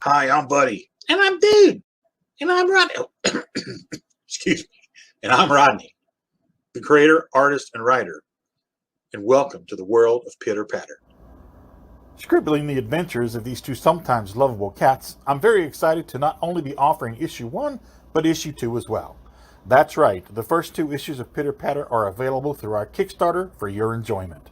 Hi, I'm Buddy. And I'm Dude. And I'm Rodney. Excuse me. And I'm Rodney, the creator, artist, and writer. And welcome to the world of Pitter Patter. Scribbling the adventures of these two sometimes lovable cats, I'm very excited to not only be offering issue 1, but issue 2 as well. That's right, the first 2 issues of Pitter Patter are available through our Kickstarter for your enjoyment.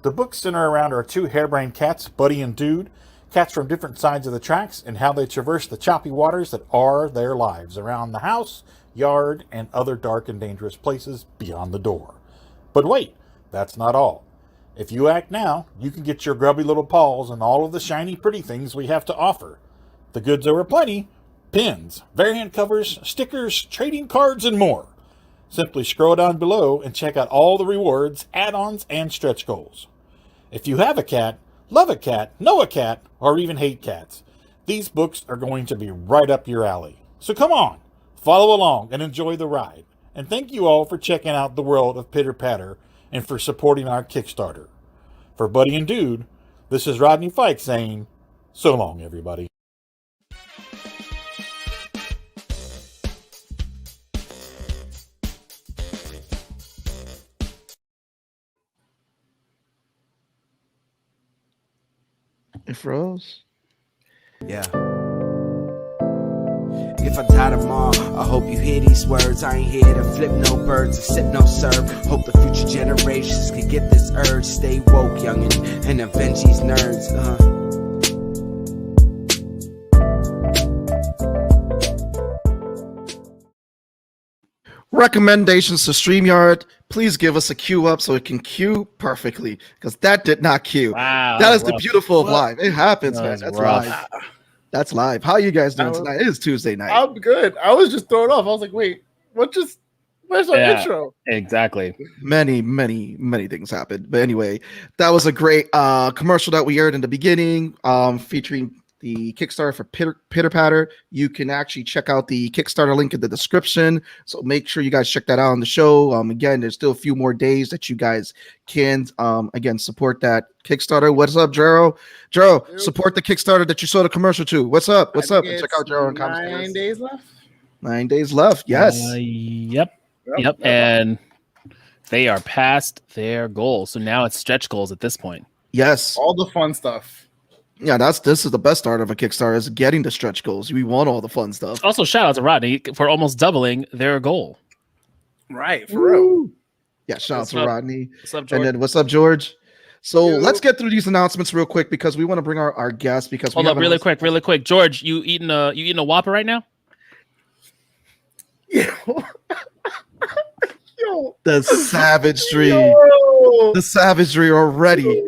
The books center around our 2 harebrained cats, Buddy and Dude, cats from different sides of the tracks, and how they traverse the choppy waters that are their lives around the house, yard, and other dark and dangerous places beyond the door. But wait, that's not all. If you act now, you can get your grubby little paws on all of the shiny pretty things we have to offer. The goods are aplenty: pins, variant covers, stickers, trading cards, and more. Simply scroll down below and check out all the rewards, add-ons, and stretch goals. If you have a cat, love a cat, know a cat, or even hate cats, these books are going to be right up your alley. So come on, follow along and enjoy the ride. And thank you all for checking out the world of Pitter Patter and for supporting our Kickstarter. For Buddy and Dude, this is Rodney Fyke saying, so long, everybody. It froze. Yeah. If I die tomorrow, I hope you hear these words. I ain't here to flip no birds or sip no syrup. Hope the future generations can get this urge. Stay woke, youngin', and avenge these nerds. Recommendations to StreamYard. Please give us a queue up so it can queue perfectly, because that did not queue. Wow, that is the beautiful of live. It happens, man. That's rough. live. That's live. How are you guys doing tonight? It is Tuesday night. I'm good. I was just thrown off. I was like, wait, where's our intro? Exactly. Many things happened. But anyway, that was a great commercial that we aired in the beginning, featuring the Kickstarter for Pitter Patter. You can actually check out the Kickstarter link in the description. So make sure you guys check that out on the show. Again, there's still a few more days that you guys can, again, support that Kickstarter. What's up, Jero? Jero, support the Kickstarter that you saw the commercial to. What's up? What's up? And check out Jero in comments. 9 days left. 9 days left. Yes. Yep. And they are past their goals. So now it's stretch goals at this point. Yes. All the fun stuff. Yeah, this is the best start of a Kickstarter, is getting the stretch goals. We want all the fun stuff. Also, shout out to Rodney for almost doubling their goal. Right, for real. Yeah, shout out to Rodney. What's up, George? And then what's up, George? So let's get through these announcements real quick, because we want to bring our guests. Because hold up, really quick. George, you eating a Whopper right now? Yo. The savagery. The savagery already.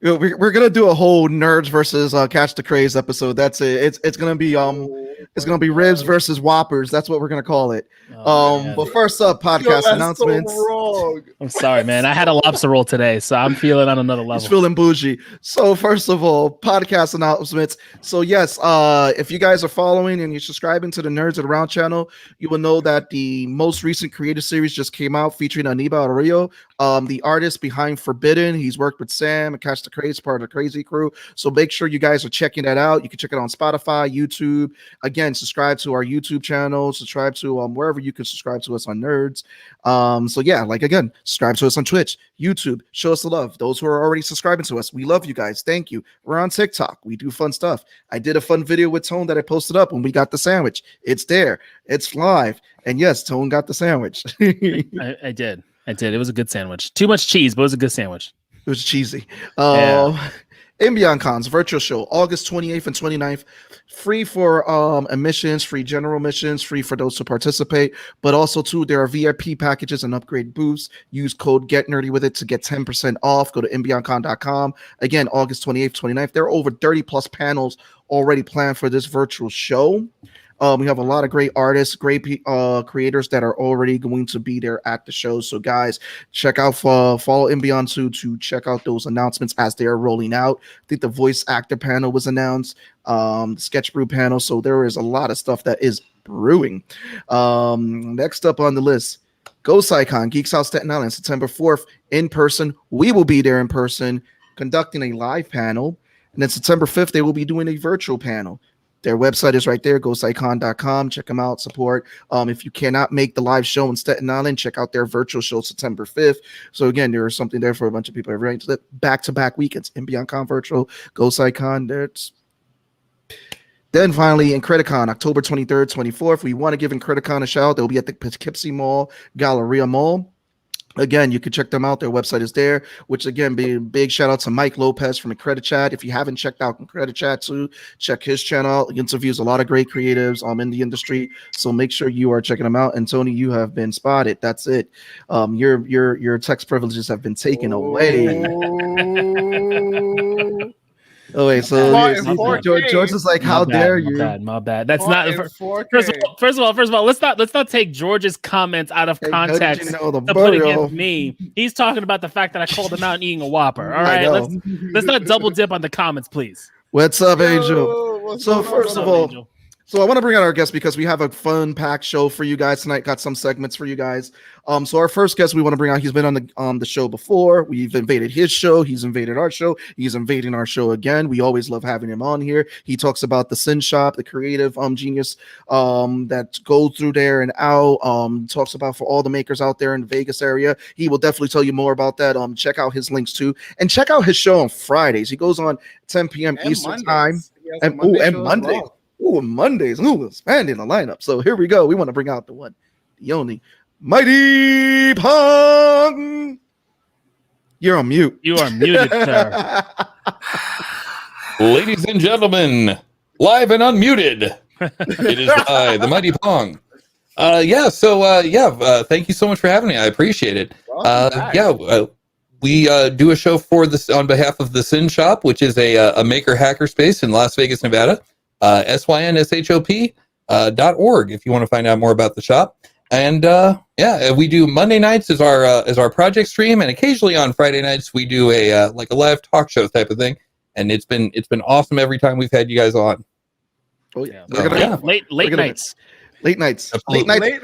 We're gonna do a whole nerds versus catch the craze episode. That's it. It's gonna be ribs versus whoppers. That's what we're gonna call it. But first up, podcast announcements. So I'm sorry, man. I had a lobster roll today, so I'm feeling on another level. He's feeling bougie. So first of all, podcast announcements. So yes, if you guys are following and you're subscribing to the Nerds of the Round channel, you will know that the most recent creative series just came out featuring Aníbal Arroyo, the artist behind Forbidden. He's worked with Sam and Catch the Craze, part of the Crazy Crew. So make sure you guys are checking that out. You can check it on Spotify, YouTube. Again, subscribe to our YouTube channel. Subscribe to wherever you can subscribe to us on Nerds. So yeah, again, subscribe to us on Twitch, YouTube. Show us the love. Those who are already subscribing to us, we love you guys. Thank you. We're on TikTok. We do fun stuff. I did a fun video with Tone that I posted up when we got the sandwich. It's there. It's live. And yes, Tone got the sandwich. I did. It was a good sandwich. Too much cheese, but it was a good sandwich. It was cheesy. Ambient Cons virtual show, August 28th and 29th. Free for admissions, free general admissions, free for those who participate. But also, too, there are VIP packages and upgrade booths. Use code GetNerdy with it to get 10% off. Go to ambioncon.com. Again, August 28th, 29th. There are over 30 plus panels already planned for this virtual show. We have a lot of great artists, great creators that are already going to be there at the show. So, guys, check out, follow Ambient to check out those announcements as they are rolling out. I think the voice actor panel was announced, the Sketch Brew panel. So there is a lot of stuff that is brewing. Next up on the list, Ghost Icon, Geeks Out Staten Island, September 4th, in person. We will be there in person, conducting a live panel. And then September 5th, they will be doing a virtual panel. Their website is right there, ghosticon.com. Check them out, support. If you cannot make the live show in Staten Island, check out their virtual show September 5th. So again, there is something there for a bunch of people. Right, back-to-back weekends, MBionCon virtual, GhostIcon. Then finally, Incredicon, October 23rd, 24th. We want to give Incredicon a shout. They'll be at the Poughkeepsie Mall, Galleria Mall. Again, you can check them out. Their website is there, which again, be a big shout out to Mike Lopez from Incredichat. If you haven't checked out Incredichat too, check his channel. He interviews a lot of great creatives in the industry. So make sure you are checking them out. And Tony, you have been spotted. That's it. Your text privileges have been taken away. Oh wait, so George is like, "How dare you?" My bad. That's not. First of all, let's not take George's comments out of context to put against me. He's talking about the fact that I called him out and eating a Whopper. All right, let's not double dip on the comments, please. What's up, Angel? So first of all, Angel? So I want to bring out our guest because we have a fun packed show for you guys tonight. Got some segments for you guys. So our first guest we want to bring out, he's been on the show before. We've invaded his show. He's invaded our show. He's invading our show again. We always love having him on here. He talks about the Sin Shop, the creative genius that goes through there and out. Talks about for all the makers out there in the Vegas area. He will definitely tell you more about that. Check out his links too, and check out his show on Fridays. He goes on 10 p.m. and Eastern Mondays. time. And Monday. Ooh, Mondays. Ooh, expanding the lineup. So here we go. We want to bring out the one, the only Mighty Pong. You're on mute. You are muted, sir. Ladies and gentlemen, live and unmuted. It is I, the Mighty Pong. Thank you so much for having me. I appreciate it. We do a show for this on behalf of the Sin Shop, which is a maker hacker space in Las Vegas, Nevada. synshop.org if you want to find out more about the shop. And we do Monday nights as our project stream, and occasionally on Friday nights we do a live talk show type of thing. And it's been awesome every time we've had you guys on. Oh yeah, late nights. Late nights. It's late nights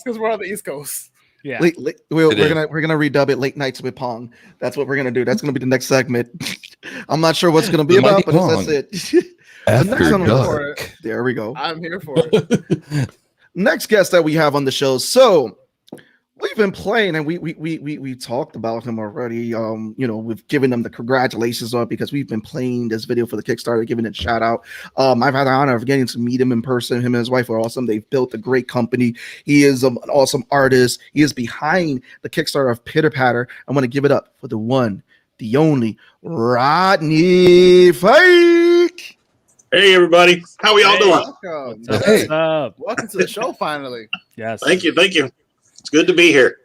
because we're on the East Coast. Yeah, we're gonna redub it late nights with Pong. That's what we're gonna do. That's gonna be the next segment. I'm not sure what's gonna be about, but that's it. After dark. There we go. I'm here for it. Next guest that we have on the show. So we've been playing, and we talked about him already. We've given them the congratulations on because we've been playing this video for the Kickstarter, giving it a shout out. I've had the honor of getting to meet him in person. Him and his wife are awesome. They've built a great company. He is an awesome artist. He is behind the Kickstarter of Pitter Patter. I want to give it up for the one, the only Rodney Fyke. Hey everybody, how we all doing? Welcome to the show finally. Yes. Thank you. It's good to be here.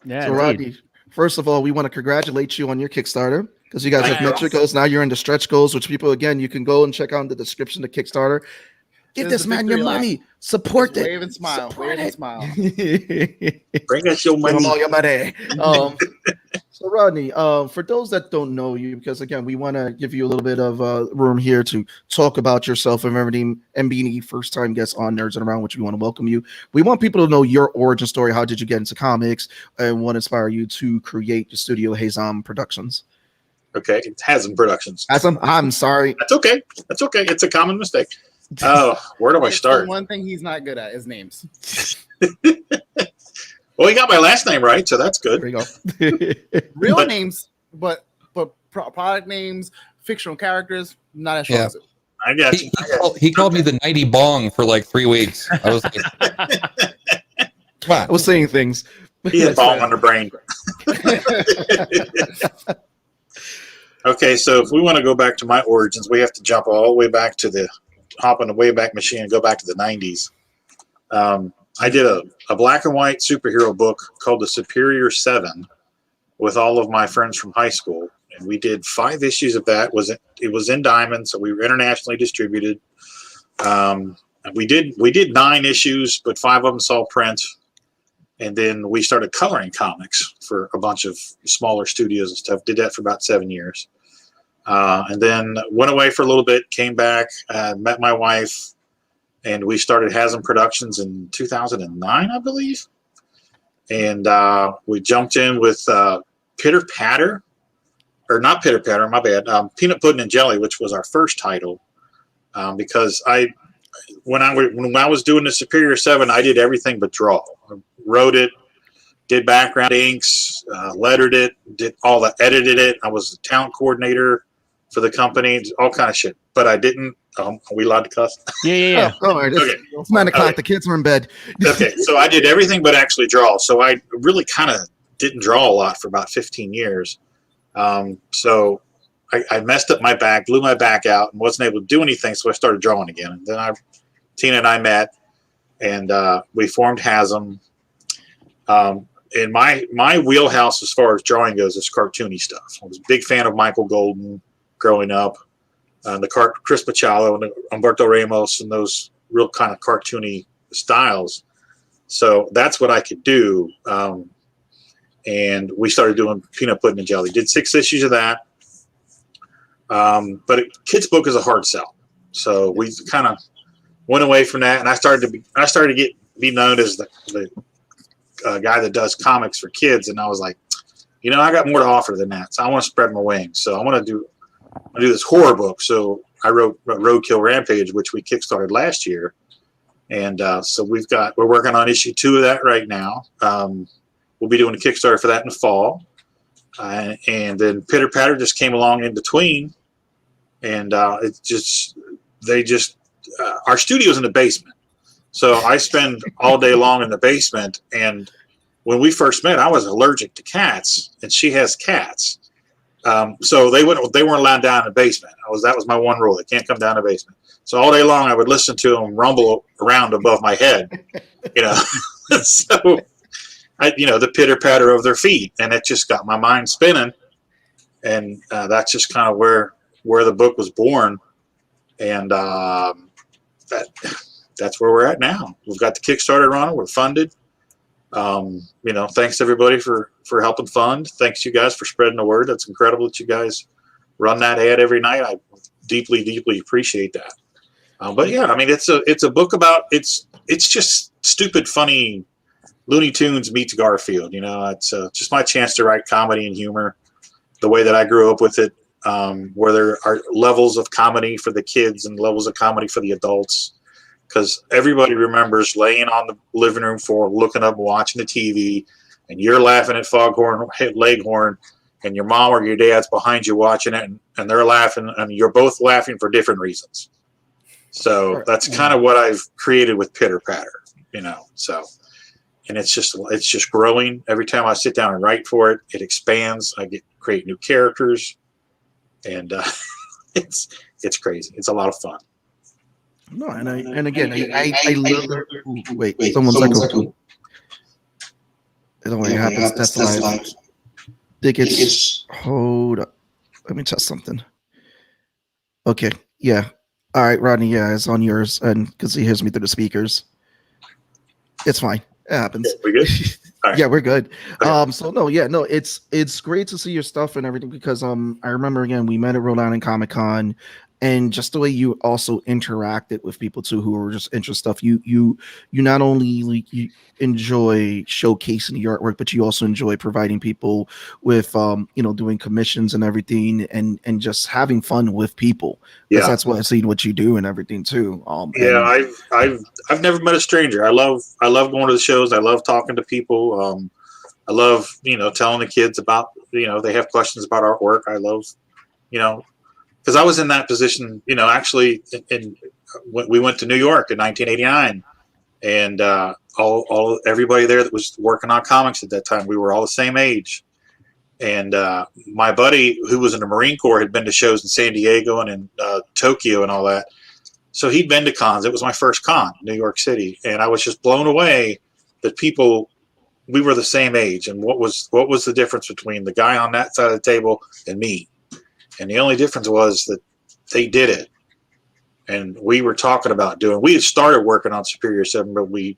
Yeah. So Rodney, first of all, we want to congratulate you on your Kickstarter because you guys have met your goals. Now you're into stretch goals, which people, again, you can go and check out in the description of Kickstarter. Give this man your money. Support it. Wave and smile. Wave and smile. Bring us your money. All your money. So Rodney, for those that don't know you, because again, we want to give you a little bit of room here to talk about yourself and everything, and being the first time guest on Nerds and Around, which we want to welcome you. We want people to know your origin story. How did you get into comics, and what inspired you to create the studio Hazzum Productions? Okay, it's Hazzum Productions. Hazzum, I'm sorry. That's okay. It's a common mistake. Oh, where do I start? One thing he's not good at is names. Well, he got my last name right, so that's good. There you go. Real names, but product names, fictional characters, not as strong as it. I got you. He called me the Mighty Pong for like 3 weeks. I was like, come on. I was saying things. He had bong on the brain. Okay, so if we want to go back to my origins, we have to jump all the way back to hop on the Wayback Machine and go back to the 90s. I did a black and white superhero book called The Superior 7 with all of my friends from high school. And we did 5 issues of that. It was in Diamond, so we were internationally distributed. We did 9 issues, but 5 of them saw print. And then we started coloring comics for a bunch of smaller studios and stuff. Did that for about 7 years. And then went away for a little bit, came back, met my wife, and we started Hazzum Productions in 2009, I believe. And we jumped in with Pitter Patter, or not Pitter Patter, my bad, Peanut Pudding and Jelly, which was our first title. because when I was doing the Superior 7, I did everything but draw. I wrote it, did background inks, lettered it, did all that, edited it. I was the talent coordinator for the company, all kind of shit. But I didn't. Are we allowed to cuss? Yeah. Oh, all right. It's 9 o'clock. Okay. The kids are in bed. Okay, so I did everything but actually draw. So I really kind of didn't draw a lot for about 15 years. So I messed up my back, blew my back out, and wasn't able to do anything. So I started drawing again. And then Tina and I met, and we formed Hazzum. In my wheelhouse as far as drawing goes is cartoony stuff. I was a big fan of Michael Golden growing up, Chris Paccialo and Umberto Ramos and those real kind of cartoony styles. So that's what I could do. And we started doing Peanut Pudding and Jelly. Did 6 issues of that. But kids' book is a hard sell. So we kind of went away from that, and I started to be known as the guy that does comics for kids. And I was like, I got more to offer than that. So I want to spread my wings. So I want to do this horror book. So I wrote Roadkill Rampage, which we kickstarted last year. And so we're working on issue 2 of that right now. We'll be doing a Kickstarter for that in the fall. And then Pitter Patter just came along in between. And our studio's in the basement. So I spend all day long in the basement. And when we first met, I was allergic to cats, and she has cats. So they weren't allowed down in the basement. That was my one rule. They can't come down the basement. So all day long I would listen to them rumble around above my head, So the pitter patter of their feet, and it just got my mind spinning. And that's just kind of where the book was born. And that's where we're at now. We've got the Kickstarter running. We're funded. Thanks everybody for helping fund. Thanks you guys for spreading the word. That's incredible that you guys run that ad every night. I deeply, deeply appreciate that. But yeah, I mean, it's a book about, it's just stupid, funny Looney Tunes meets Garfield. It's just my chance to write comedy and humor the way that I grew up with it, where there are levels of comedy for the kids and levels of comedy for the adults. Because everybody remembers laying on the living room floor, looking up and watching the TV, and you're laughing at Foghorn Leghorn, and your mom or your dad's behind you watching it, and they're laughing, and you're both laughing for different reasons. So that's kind of what I've created with Pitter Patter, So, and it's just growing every time I sit down and write for it. It expands. I create new characters, and it's crazy. It's a lot of fun. No, and again, I love the, wait, someone's echoing. I don't know what happens. That's live. Think it's, hold up. Let me test something. Okay, yeah. All right, Rodney, yeah, it's on yours, and because he hears me through the speakers. It's fine. It happens. Yeah, we good? Right. Yeah, we're good. Okay. So no, it's great to see your stuff and everything, because I remember, again, we met at Rhode Island Comic Con, and just the way you also interacted with people too who were just interested stuff. You not only you enjoy showcasing the artwork, but you also enjoy providing people with doing commissions and everything, and just having fun with people. Yeah, that's what I've seen what you do and everything too. I've never met a stranger. I love going to the shows. I love talking to people. I love telling the kids about they have questions about artwork. I love because I was in that position, actually, when we went to New York in 1989, and everybody there that was working on comics at that time, we were all the same age. And my buddy, who was in the Marine Corps, had been to shows in San Diego and in Tokyo and all that. So he'd been to cons. It was my first con, New York City, and I was just blown away that we were the same age. And what was the difference between the guy on that side of the table and me? And the only difference was that they did it. And we were talking about we had started working on Superior 7, but we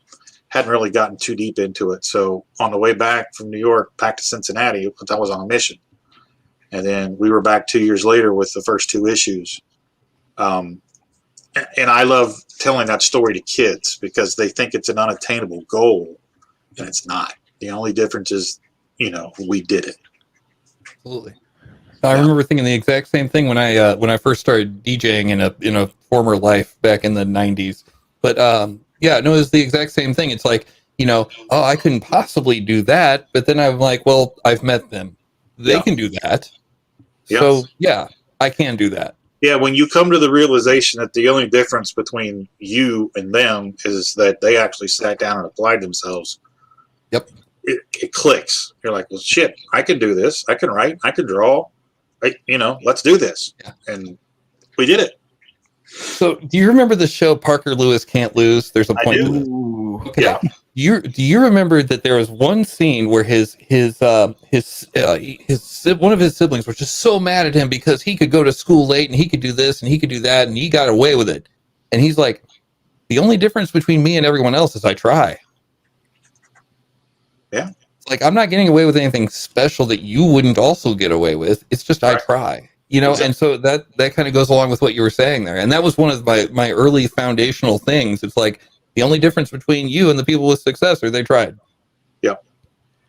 hadn't really gotten too deep into it. So on the way back from New York, back to Cincinnati, I was on a mission. And then we were back 2 years later with the first 2 issues. And I love telling that story to kids because they think it's an unattainable goal, and it's not. The only difference is, we did it. Absolutely. I remember thinking the exact same thing when I first started DJing in a former life back in the 90s. But yeah, no, it's the exact same thing. It's like, you know, oh, I couldn't possibly do that. But then I'm like, well, I've met them. They can do that. Yes. So yeah, I can do that. Yeah, when you come to the realization that the only difference between you and them is that they actually sat down and applied themselves. Yep. It clicks. You're like, well, shit, I can do this. I can write. I can draw. Let's do this. Yeah. And we did it. So do you remember the show Parker Lewis Can't Lose? There's a point. I do. Okay. Yeah. Do you remember that there was one scene where his one of his siblings was just so mad at him because he could go to school late and he could do this and he could do that and he got away with it. And he's like, the only difference between me and everyone else is I try. Yeah. Like, I'm not getting away with anything special that you wouldn't also get away with. It's just I try. You know, exactly. And so that kind of goes along with what you were saying there. And that was one of my early foundational things. It's like, the only difference between you and the people with success are they tried. Yeah.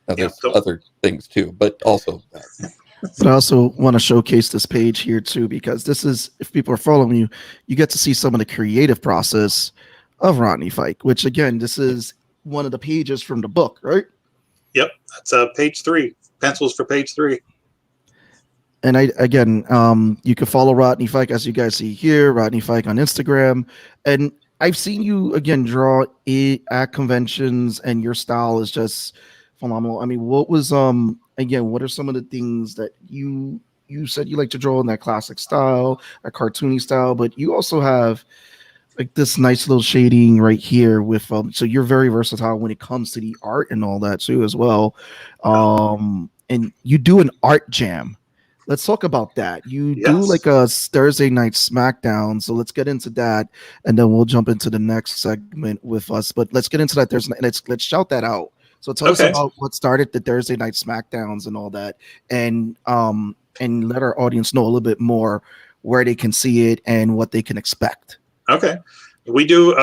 Now, there's other things too, but also. But I also want to showcase this page here too, because this is, if people are following you, you get to see some of the creative process of Rodney Fyke, which again, this is one of the pages from the book, right? Yep. That's page 3. Pencils for page 3. And you can follow Rodney Fyke, as you guys see here, Rodney Fyke on Instagram. And I've seen you again draw it at conventions, and your style is just phenomenal. I mean, what was what are some of the things that you said you like to draw in that classic style, a cartoony style, but you also have like this nice little shading right here with so you're very versatile when it comes to the art and all that too as well. And you do an art jam. Let's talk about that. You do like a Thursday night SmackDown. So let's get into that, and then we'll jump into the next segment with us. But let's get into that Thursday night. Let's shout that out. So tell us about what started the Thursday night SmackDowns and all that, and let our audience know a little bit more where they can see it and what they can expect. Okay, we do.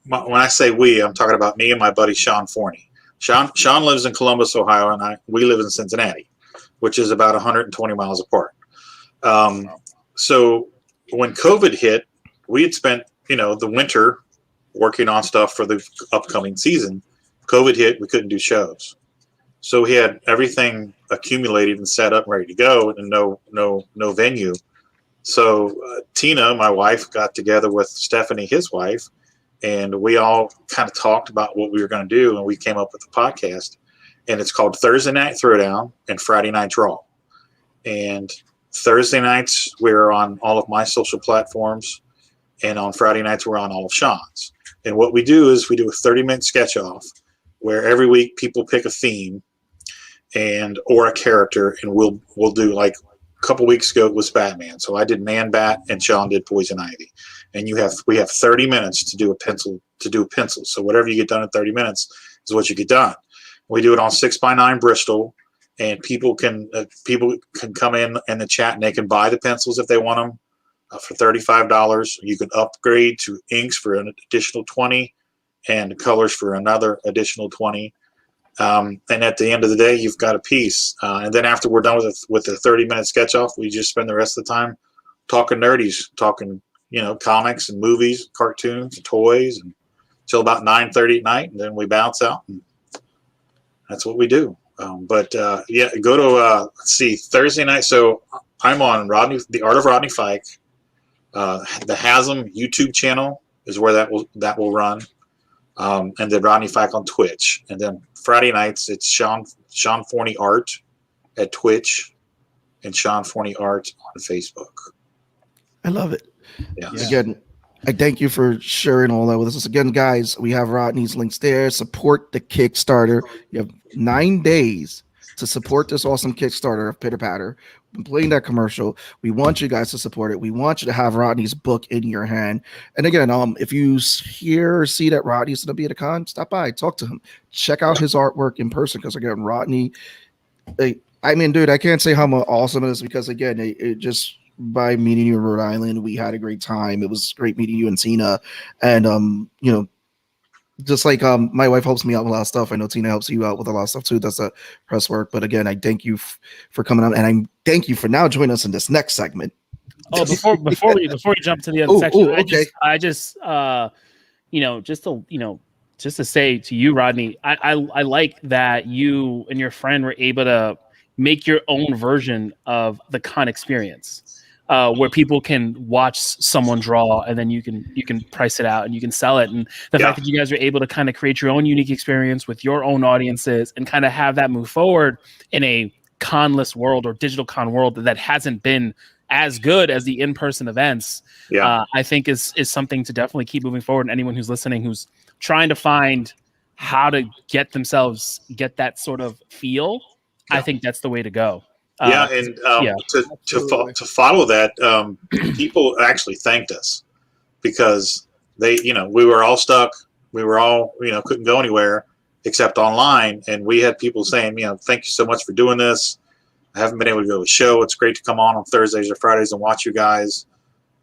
When I say we, I'm talking about me and my buddy Sean Forney. Sean lives in Columbus, Ohio, and we live in Cincinnati, which is about 120 miles apart. So when COVID hit, we had spent, the winter working on stuff for the upcoming season. COVID hit, we couldn't do shows. So we had everything accumulated and set up and ready to go, and no venue. So Tina, my wife, got together with Stephanie, his wife, and we all kind of talked about what we were going to do, and we came up with a podcast. And it's called Thursday Night Throwdown and Friday Night Draw. And Thursday nights, we're on all of my social platforms. And on Friday nights, we're on all of Sean's. And what we do is we do a 30-minute sketch off where every week people pick a theme or a character. And we'll do, like a couple weeks ago, it was Batman. So I did Man-Bat and Sean did Poison Ivy. And we have 30 minutes to do a pencil. So whatever you get done in 30 minutes is what you get done. We do it on 6x9 Bristol, and people can come in the chat and they can buy the pencils if they want them for $35. You can upgrade to inks for an additional $20 and colors for another additional $20. And at the end of the day, you've got a piece. And then after we're done with the 30-minute sketch off, we just spend the rest of the time talking nerdies, talking comics and movies, cartoons, and toys, until about 9:30 at night, and then we bounce out. And that's what we do. Go to, let's see, Thursday night. So I'm on The Art of Rodney Fyke. The Hazzum YouTube channel is where that will run. And then Rodney Fyke on Twitch. And then Friday nights, it's Sean Forney Art at Twitch and Sean Forney Art on Facebook. I love it. Yes. Again, I thank you for sharing all that with us. Again, guys, we have Rodney's links there. Support the Kickstarter. You have 9 days to support this awesome Kickstarter of Pitter Patter. Been playing that commercial. We want you guys to support it. We want you to have Rodney's book in your hand. And again, if you hear or see that Rodney's going to be at a con, stop by, talk to him, check out his artwork in person. Because again, Rodney, I mean, dude, I can't say how awesome it is because again, it just by meeting you in Rhode Island, we had a great time. It was great meeting you and Tina, and just like my wife helps me out with a lot of stuff. I know Tina helps you out with a lot of stuff too. That's the press work. But again, I thank you for coming on, and I thank you for now joining us in this next segment. Oh, before we jump to the other section, okay. just to say to you, Rodney, I like that you and your friend were able to make your own version of the con experience, where people can watch someone draw and then you can price it out and you can sell it. And the fact that you guys are able to kind of create your own unique experience with your own audiences and kind of have that move forward in a conless world or digital con world that hasn't been as good as the in-person events, I think is something to definitely keep moving forward. And anyone who's listening, who's trying to find how to get that sort of feel, I think that's the way to go. To follow that, people actually thanked us because they, we were all stuck. We were all, couldn't go anywhere except online. And we had people saying, thank you so much for doing this. I haven't been able to go to a show. It's great to come on Thursdays or Fridays and watch you guys.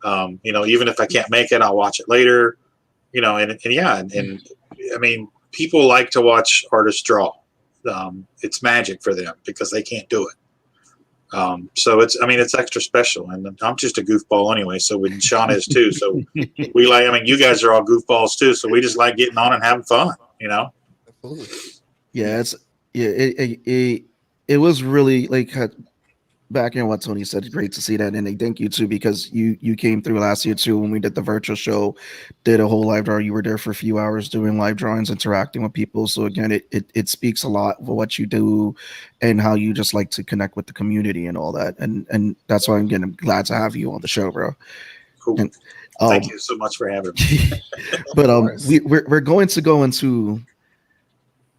Even if I can't make it, I'll watch it later. And I mean, people like to watch artists draw. It's magic for them because they can't do it. So it's extra special. And I'm just a goofball anyway. So when Sean is too. So you guys are all goofballs too. So we just like getting on and having fun, Absolutely. Yeah, it was really like back in what Tony said. Great to see that, and thank you too because you came through last year too when we did the virtual show, did a whole live draw. You were there for a few hours doing live drawings, interacting with people. So again, it speaks a lot for what you do and how you just like to connect with the community and all that. And that's why I'm glad to have you on the show, bro. Cool. And, thank you so much for having me. But we're going to go into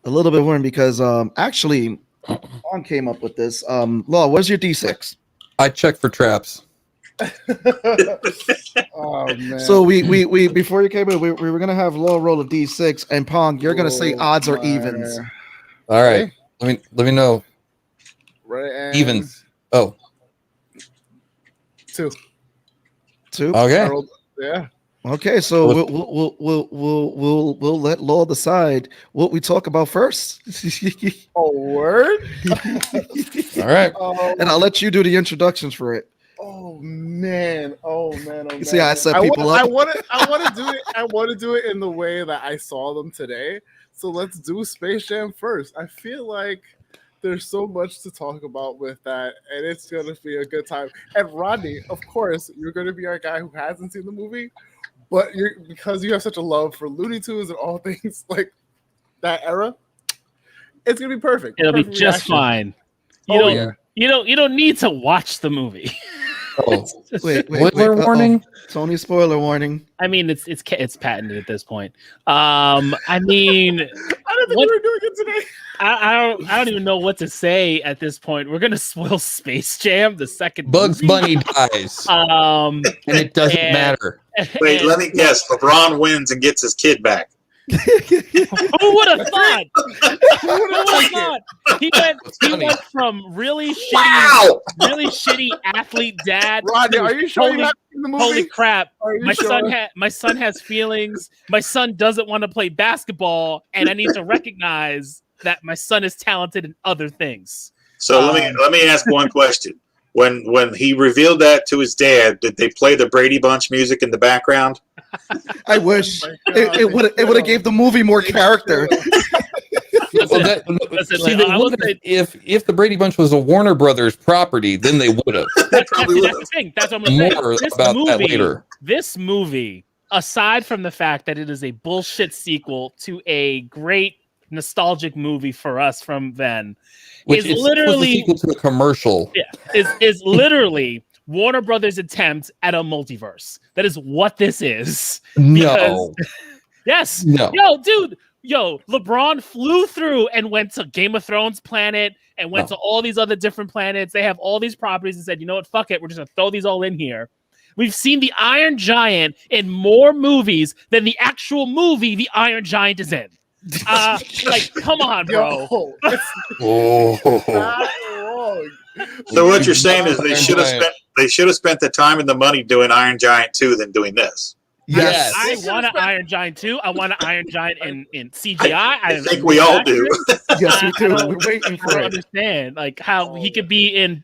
a little bit more because actually. Pong came up with this. Law, where's your D6? I check for traps. Oh man! So we before you came in, we were gonna have Law roll a D6, and Pong, you're gonna say odds or evens. All right. Let me know. Right. Evens. Oh. 2. Okay. Yeah. Okay, so we'll let Law decide what we talk about first. Oh, word! All right. And I'll let you do the introductions for it. Oh man! You see how I set people up? I want to do it. I want to do it in the way that I saw them today. So let's do Space Jam first. I feel like there's so much to talk about with that, and it's gonna be a good time. And Rodney, of course, you're gonna be our guy who hasn't seen the movie. But because you have such a love for Looney Tunes and all things like that era, it's gonna be perfect. It'll be just fine. You don't need to watch the movie. Wait, spoiler warning. Tony, spoiler warning. I mean, it's patented at this point. I mean, I don't think we were doing it today. I don't even know what to say at this point. We're gonna spoil Space Jam, the second. Bugs movie. Bunny dies, and it doesn't matter. Wait, let me guess. LeBron wins and gets his kid back. Who would have thought? He went from really shitty athlete dad. Rodney, are you sure you haven't seen the movie? Holy crap! My son has feelings. My son doesn't want to play basketball, and I need to recognize that my son is talented in other things. So let me ask one question. When he revealed that to his dad, did they play the Brady Bunch music in the background? I wish it would have gave the movie more character. If the Brady Bunch was a Warner Brothers property, then they would have. That's the thing. That's what I'm saying. More about that later. This movie, aside from the fact that it is a bullshit sequel to a great nostalgic movie for us from then, which is literally a sequel to a commercial. Yeah, is literally Warner Brothers' attempt at a multiverse. That is what this is. No. Yes. No. LeBron flew through and went to Game of Thrones planet and went to all these other different planets. They have all these properties and said, you know what, fuck it. We're just going to throw these all in here. We've seen the Iron Giant in more movies than the actual movie the Iron Giant is in. Come on, bro. So what you're saying is they should have spent the time and the money doing Iron Giant 2 than doing this. Yes. I want an Iron Giant 2. I want an Iron Giant in CGI. I think we all do. Yes, we do. We're waiting for it. I understand how he could be in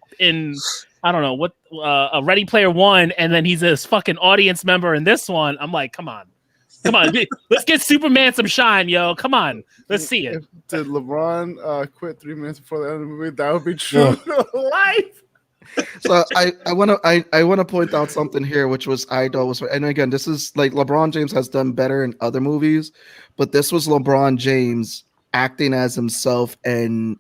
I don't know what a Ready Player One, and then he's a fucking audience member in this one. I'm like, come on, let's get Superman some shine, yo. Come on, let's see it. Did LeBron quit 3 minutes before the end of the movie? That would be true to life. So I want to point out something here, which was I thought was, and again, this is like LeBron James has done better in other movies, but this was LeBron James acting as himself, and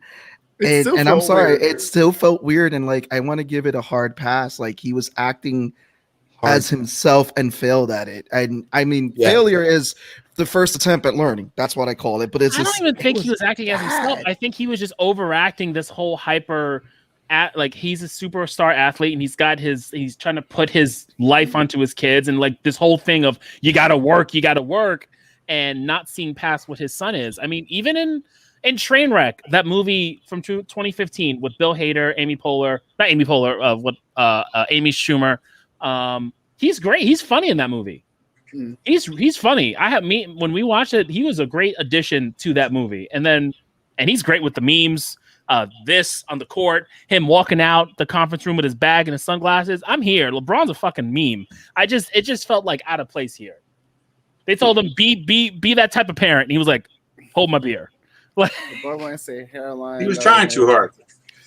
I'm sorry, it still felt weird, and like I want to give it a hard pass. Like he was acting as himself and failed at it, and I mean, failure is the first attempt at learning. That's what I call it. But I don't even think he was acting as himself. I think he was just overacting this whole hyper. Like he's a superstar athlete and he's trying to put his life onto his kids, and like this whole thing of you gotta work and not seeing past what his son is. I mean, even in Trainwreck, that movie from 2015 with Bill Hader, Amy Schumer, he's great. He's funny in that movie. He's funny. When we watched it, he was a great addition to that movie. And he's great with the memes. This on the court, him walking out the conference room with his bag and his sunglasses. I'm here. LeBron's a fucking meme. It just felt like out of place here. They told him be that type of parent, and he was like, "Hold my beer." Like, LeBron say hairline. He was trying too hard.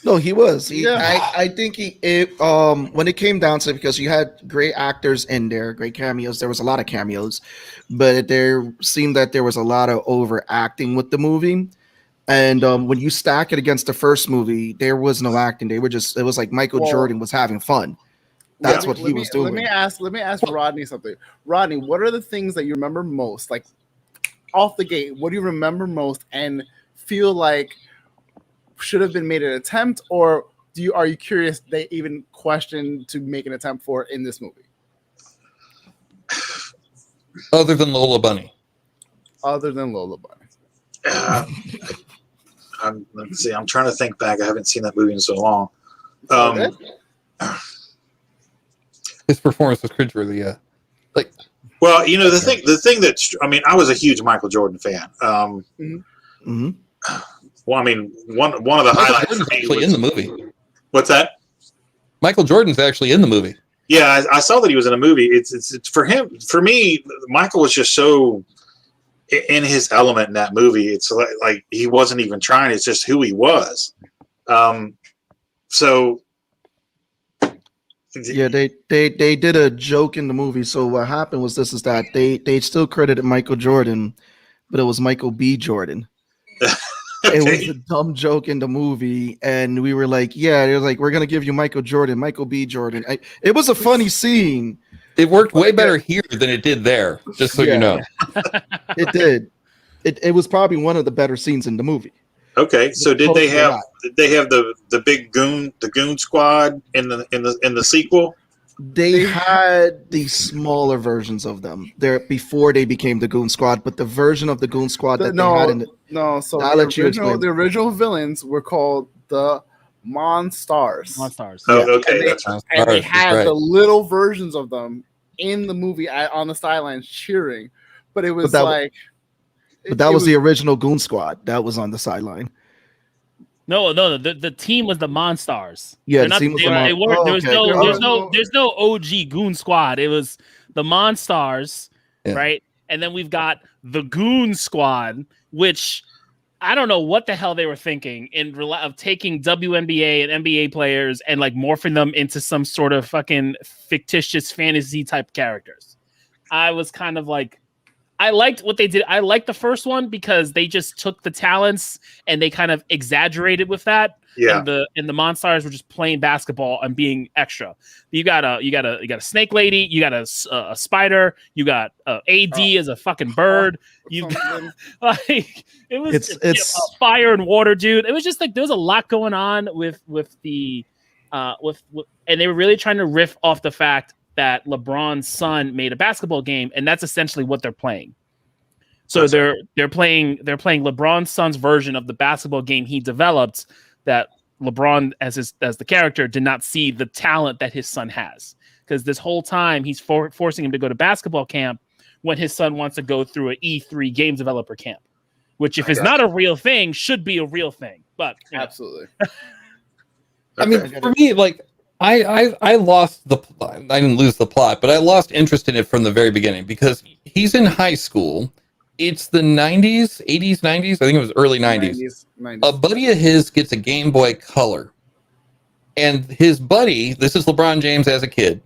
No, he was. I think when it came down to it, because you had great actors in there, great cameos. There was a lot of cameos, but there seemed that there was a lot of overacting with the movie. And when you stack it against the first movie, there was no acting. It was like Michael Jordan was having fun. That's what he was doing. Let me ask Rodney something. Rodney, what are the things that you remember most? Like off the gate, what do you remember most and feel like should have been made an attempt, or are you curious they even questioned to make an attempt for in this movie? Other than Lola Bunny. Let's see. I'm trying to think back. I haven't seen that movie in so long. His performance was cringeworthy. Yeah, like. Well, you know the thing that I was a huge Michael Jordan fan. Well, I mean, one of the highlights for me was in the movie. What's that? Michael Jordan's actually in the movie. Yeah, I saw that he was in a movie. It's for him. For me, Michael was just so in his element in that movie. It's like he wasn't even trying. It's just who he was. So yeah, they did a joke in the movie. So what happened was that they still credited Michael Jordan, but it was Michael B. Jordan. Okay. It was a dumb joke in the movie, and we were like, "Yeah," it was like, "We're gonna give you Michael Jordan, Michael B. Jordan." It was a funny scene. It worked way better here than it did there. Just so you know, it did. It was probably one of the better scenes in the movie. Okay, so did they have the big goon squad in the sequel? They had the smaller versions of them there before they became the Goon Squad, but the version of the Goon Squad that they had in the original villains were called the Monstars. Okay. And they had the little versions of them in the movie on the sidelines cheering, but it was but that was the original Goon Squad that was on the sideline. No, the team was the Monstars. Yeah, the team was there's no OG Goon Squad. It was the Monstars, right? And then we've got the Goon Squad, which I don't know what the hell they were thinking of taking WNBA and NBA players and like morphing them into some sort of fucking fictitious fantasy type characters. I was kind of like, I liked what they did. I liked the first one because they just took the talents and they kind of exaggerated with that. Yeah. And the Monstars were just playing basketball and being extra. You got a snake lady. You got a spider. You got AD as a fucking bird. You like it was it's fire and water, dude. It was just like there was a lot going on with the and they were really trying to riff off the fact that LeBron's son made a basketball game, and that's essentially what they're playing. So they're playing LeBron's son's version of the basketball game he developed. That LeBron, as the character, did not see the talent that his son has, because this whole time he's forcing him to go to basketball camp when his son wants to go through an E3 game developer camp, which if it's not a real thing, should be a real thing. But absolutely. I mean, for me, like, I lost the. I didn't lose the plot, but I lost interest in it from the very beginning because he's in high school. It's the 90s, 80s, 90s. I think it was early 90s. 90s. A buddy of his gets a Game Boy Color. And his buddy, this is LeBron James as a kid,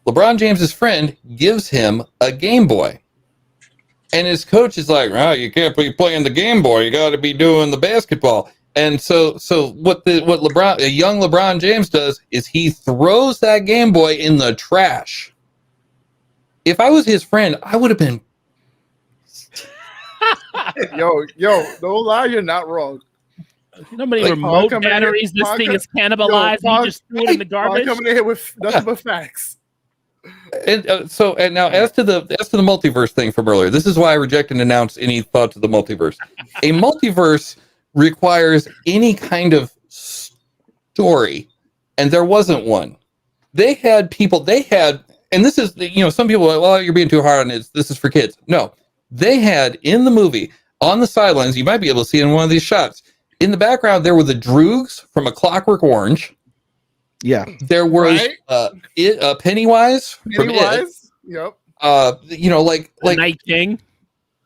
LeBron James's friend gives him a Game Boy. And his coach is like, "Oh, you can't be playing the Game Boy. You got to be doing the basketball." And so what a young LeBron James does is he throws that Game Boy in the trash. If I was his friend, I would have been yo, don't lie, you're not wrong. You know how many remote batteries this thing is cannibalized? You just threw it in the garbage. Coming in here with nothing but facts. And now as to the multiverse thing from earlier, this is why I reject and denounce any thoughts of the multiverse. A multiverse requires any kind of story, and there wasn't one. They had, and this is, some people are like, well, you're being too hard on it. This is for kids. No. They had in the movie on the sidelines, you might be able to see in one of these shots. In the background, there were the Droogs from A Clockwork Orange. Yeah. There was Pennywise from It. Yep. Like the Night King.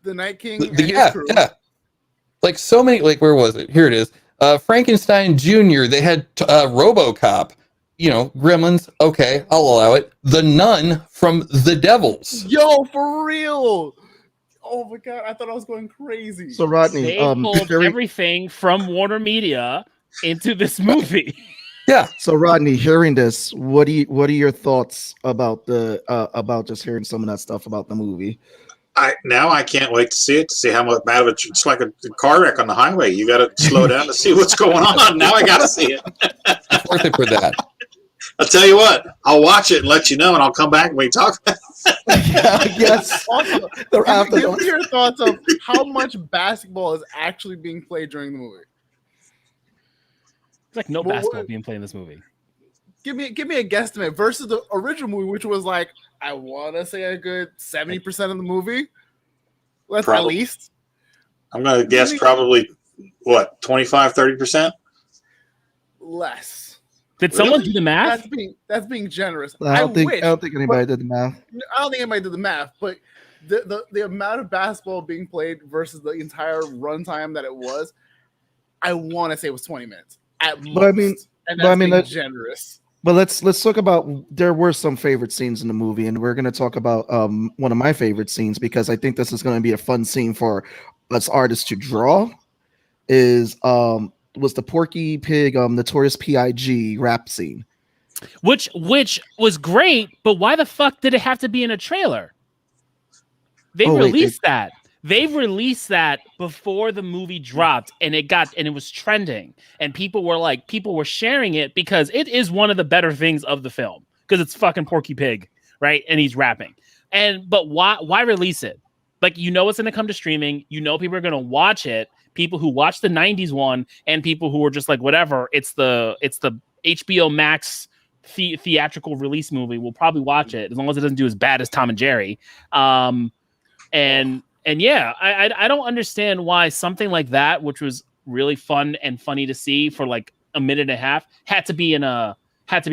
The Night King. Yeah. Like so many. Like where was it? Here it is. Frankenstein Jr. They had RoboCop. Gremlins. Okay, I'll allow it. The Nun from The Devils. Yo, for real. Oh my god, I thought I was going crazy. So Rodney, they pulled everything from Warner Media into this movie. Yeah. So Rodney, hearing this, what are your thoughts about about just hearing some of that stuff about the movie? I can't wait to see it, to see how much bad of it's like a car wreck on the highway. You got to slow down to see what's going on. Now I got to see it. It's worth it for that. I'll tell you what, I'll watch it and let you know, and I'll come back and we talk about it. Yes. Also, give me your thoughts of how much basketball is actually being played during the movie. It's like no basketball being played in this movie. Give me a guesstimate versus the original movie, which was like, I want to say a good 70% of the movie. Let's at least. I'm going to guess probably, 25, 30%? Less. Did someone do the math? That's being generous. I don't think anybody did the math. I don't think anybody did the math, but the amount of basketball being played versus the entire runtime that it was, I want to say it was 20 minutes at most. That's generous. But let's talk about, there were some favorite scenes in the movie, and we're going to talk about one of my favorite scenes, because I think this is going to be a fun scene for us artists to draw. Was the Porky Pig Notorious P.I.G. rap scene, which was great, but why the fuck did it have to be in a trailer? They released that before the movie dropped, and it was trending, and people were sharing it because it is one of the better things of the film, because it's fucking Porky Pig, right? And he's rapping. But why release it? Like, it's going to come to streaming. People are going to watch it. People who watch the 90s one and people who are just like, whatever, it's the HBO Max theatrical release movie, will probably watch it as long as it doesn't do as bad as Tom and Jerry. And yeah, I don't understand why something like that, which was really fun and funny to see for like a minute and a half, had to be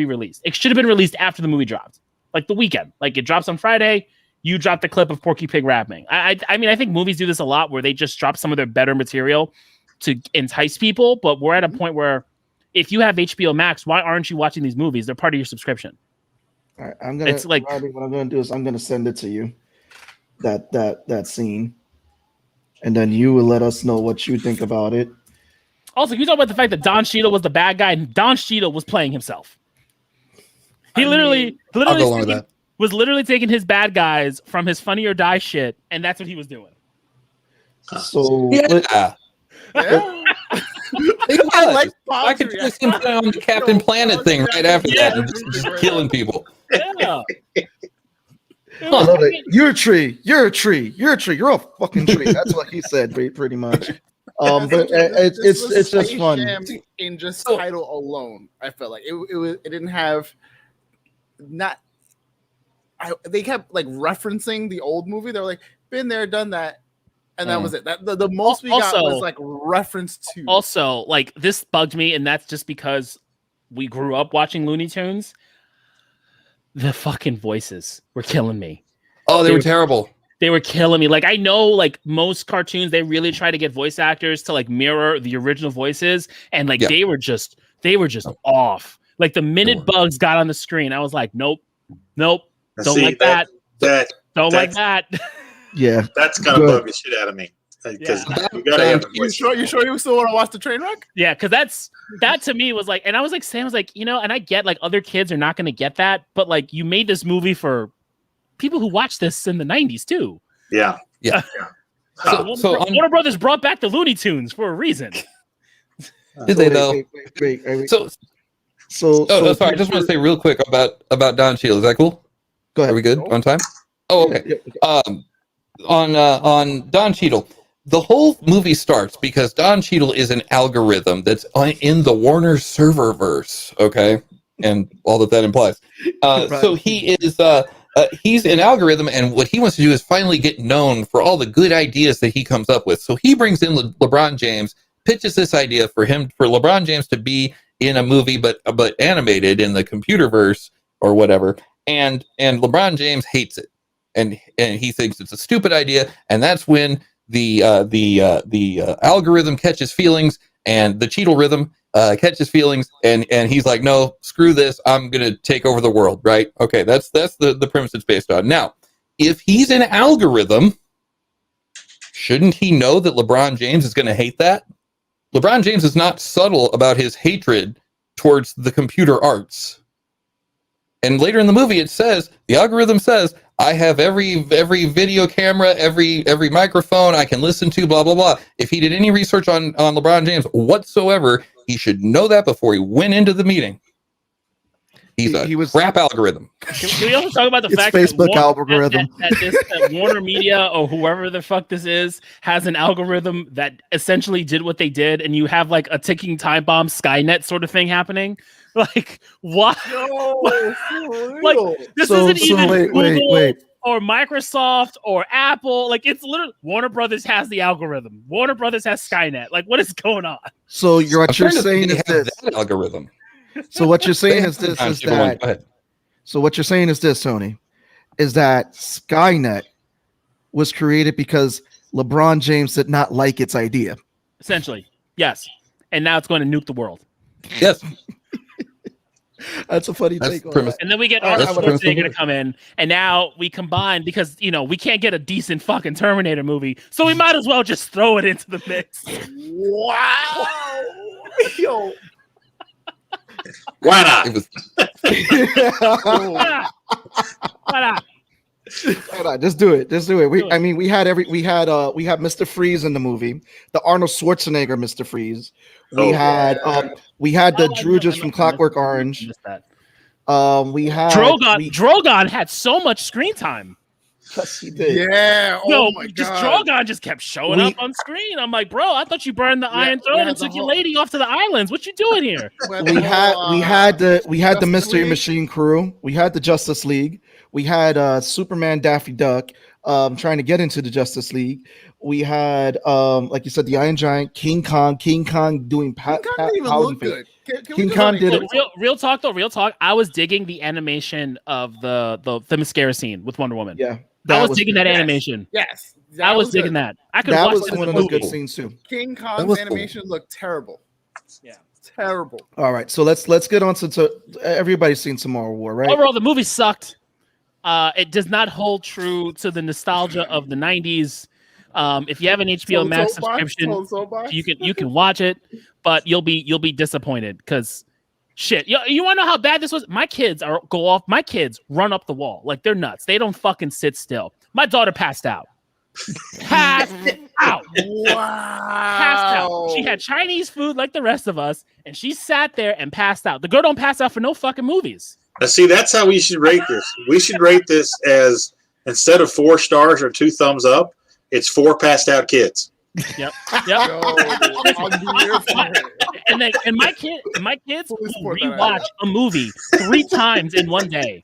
released. It should have been released after the movie dropped, like the weekend. Like, it drops on Friday. You dropped a clip of Porky Pig rapping. I think movies do this a lot, where they just drop some of their better material to entice people. But we're at a point where if you have HBO Max, why aren't you watching these movies? They're part of your subscription. All right, what I'm going to do is I'm going to send it to you, that scene, and then you will let us know what you think about it. Also, can you talk about the fact that Don Cheadle was the bad guy and Don Cheadle was playing himself? He literally was literally taking his bad guys from his Funny or Die shit, and that's what he was doing. So yeah. I could just him on the Captain Planet thing right after that, and just killing people. Yeah. You're a tree. You're a tree. You're a tree. You're a fucking tree. That's what he said, pretty much. But it's just fun. In just title alone, I felt like it didn't have they kept like referencing the old movie. They're like, been there, done that, and that was it. That the most we got was like reference to. Also, like, this bugged me, and that's just because we grew up watching Looney Tunes, the fucking voices were killing me. Oh, they were terrible. They were killing me. Like, I know, like, most cartoons, they really try to get voice actors to, like, mirror the original voices. And, like, they were just off. Like, the minute Bugs got on the screen, I was like, nope. Don't like that. Don't like that. Yeah. That's kind of bugged the shit out of me. Because you gotta have you sure you still want to watch the train wreck? Yeah, because that to me was like, and I was like, Sam was like, and I get, like, other kids are not going to get that, but, like, you made this movie for people who watched this in the 90s too. Yeah. So Warner Brothers brought back the Looney Tunes for a reason. Did they though? Wait. So sorry. I just want to say real quick about Don Cheadle. Is that cool? Go ahead. Are we good on time? Oh, okay. On Don Cheadle, the whole movie starts because Don Cheadle is an algorithm that's in the Warner serververse. Okay, and all that implies. So he is. He's an algorithm, and what he wants to do is finally get known for all the good ideas that he comes up with. So he brings in LeBron James, pitches this idea for LeBron James to be in a movie, but animated in the computerverse or whatever. And LeBron James hates it, and he thinks it's a stupid idea. And that's when the algorithm catches feelings, and the Cheadle rhythm catches feelings, and he's like, no, screw this, I'm gonna take over the world, right? Okay, that's the premise it's based on. Now, if he's an algorithm, shouldn't he know that LeBron James is gonna hate that? LeBron James is not subtle about his hatred towards the computer arts. And later in the movie, the algorithm says, I have every video camera, every microphone I can listen to, blah, blah, blah. If he did any research on LeBron James whatsoever, he should know that before he went into the meeting. He was crap algorithm. Can we also talk about the fact Facebook that algorithm. that Warner Media or whoever the fuck this is has an algorithm that essentially did what they did, and you have like a ticking time bomb Skynet sort of thing happening? Like, what? No, like, this isn't even Google or Microsoft or Apple. Like, it's literally Warner Brothers has the algorithm. Warner Brothers has Skynet. Like, what is going on? So what you're saying is this algorithm. So what you're saying is this So what you're saying is this, Tony, is that Skynet was created because LeBron James did not like its idea. Essentially, yes. And now it's going to nuke the world. Yes. That's a funny take on that. And then we get Arnold Schwarzenegger to come in, and now we combine because we can't get a decent fucking Terminator movie, so we might as well just throw it into the mix. Wow. Yo. Why not? Why not? Just do it. We had Mr. Freeze in the movie, the Arnold Schwarzenegger Mr. Freeze. We had the Drooges from Clockwork Orange. We had Drogon had so much screen time. Yes, he did. Yeah. Oh my God. Drogon just kept showing up on screen. I'm like, bro, I thought you burned the Iron Throne and took your lady off to the islands. What you doing here? We had the Mystery Machine crew. We had the Justice League. We had Superman, Daffy Duck, trying to get into the Justice League. We had, like you said, the Iron Giant, King Kong doing King Kong didn't even look good. King Kong did it. Real talk. I was digging the animation of the mascara scene with Wonder Woman. Yeah. I was digging that animation. Yes. I was digging that. That was one of those good scenes too. King Kong's animation looked terrible. Yeah. Terrible. All right. So let's get on to everybody's seen Tomorrow War, right? Overall, the movie sucked. It does not hold true to the nostalgia of the 90s. If you have an HBO Max subscription, you can watch it, but you'll be disappointed because shit. You want to know how bad this was? My kids run up the wall like they're nuts. They don't fucking sit still. My daughter passed out. Passed out. Wow. Passed out. She had Chinese food like the rest of us, and she sat there and passed out. The girl don't pass out for no fucking movies. See, that's how we should rate this. We should rate this as, instead of 4 stars or 2 thumbs up, it's 4 passed out kids. Yep. And my kids will rewatch a movie 3 times in one day.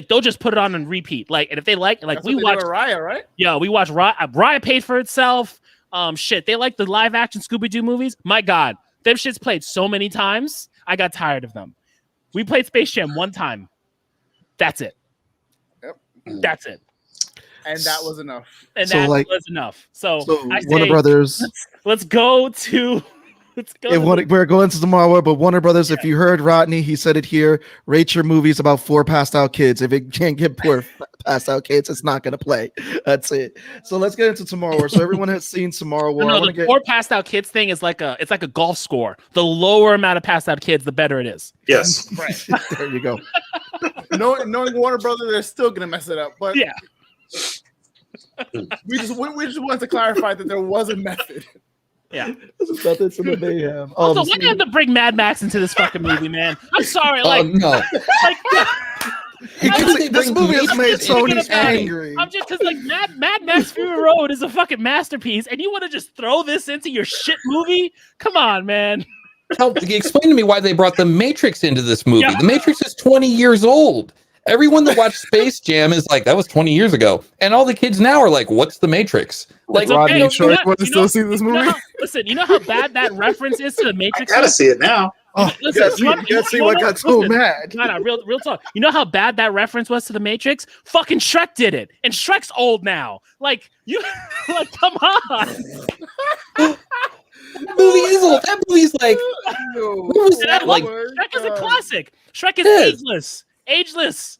They'll just put it on and repeat. And if they like we watch Raya, right? Yeah, we watch Raya paid for itself. Shit, they like the live action Scooby-Doo movies. My God, Them shits played so many times, I got tired of them. We played Space Jam one time. That's it. Yep. That's it. And that was enough. And that was enough. So I say, Warner Brothers. Let's go to. We're going to tomorrow, but Warner Brothers, if you heard Rodney, he said it here. Rate your movies about 4 passed out kids. If it can't get 4 passed out kids, it's not going to play. That's it. So let's get into Tomorrow War. So everyone has seen Tomorrow War. No, the 4 passed out kids thing is like a golf score. The lower amount of passed out kids, the better it is. Yes. Right. There you go. Knowing Warner Brothers, they're still going to mess it up. But yeah. we just want to clarify that there was a method. Yeah. Also, why do you have to bring Mad Max into this fucking movie, man? I'm sorry. No. This movie has made Sony angry. I'm just because Mad Max Fury Road is a fucking masterpiece, and you want to just throw this into your shit movie? Come on, man. Explain to me why they brought The Matrix into this movie. Yeah. The Matrix is 20 years old. Everyone that watched Space Jam is like, that was 20 years ago. And all the kids now are like, what's The Matrix? Like, Rodney and Troy want to still see this movie? Listen, you know how bad that reference is to The Matrix? I gotta see it now. Oh, listen, you gotta see what got so mad. No, real talk. You know how bad that reference was to The Matrix? Fucking Shrek did it. And Shrek's old now. Like, come on. That movie is old. That movie's like, what was that? Like, Shrek is a classic. Shrek is ageless.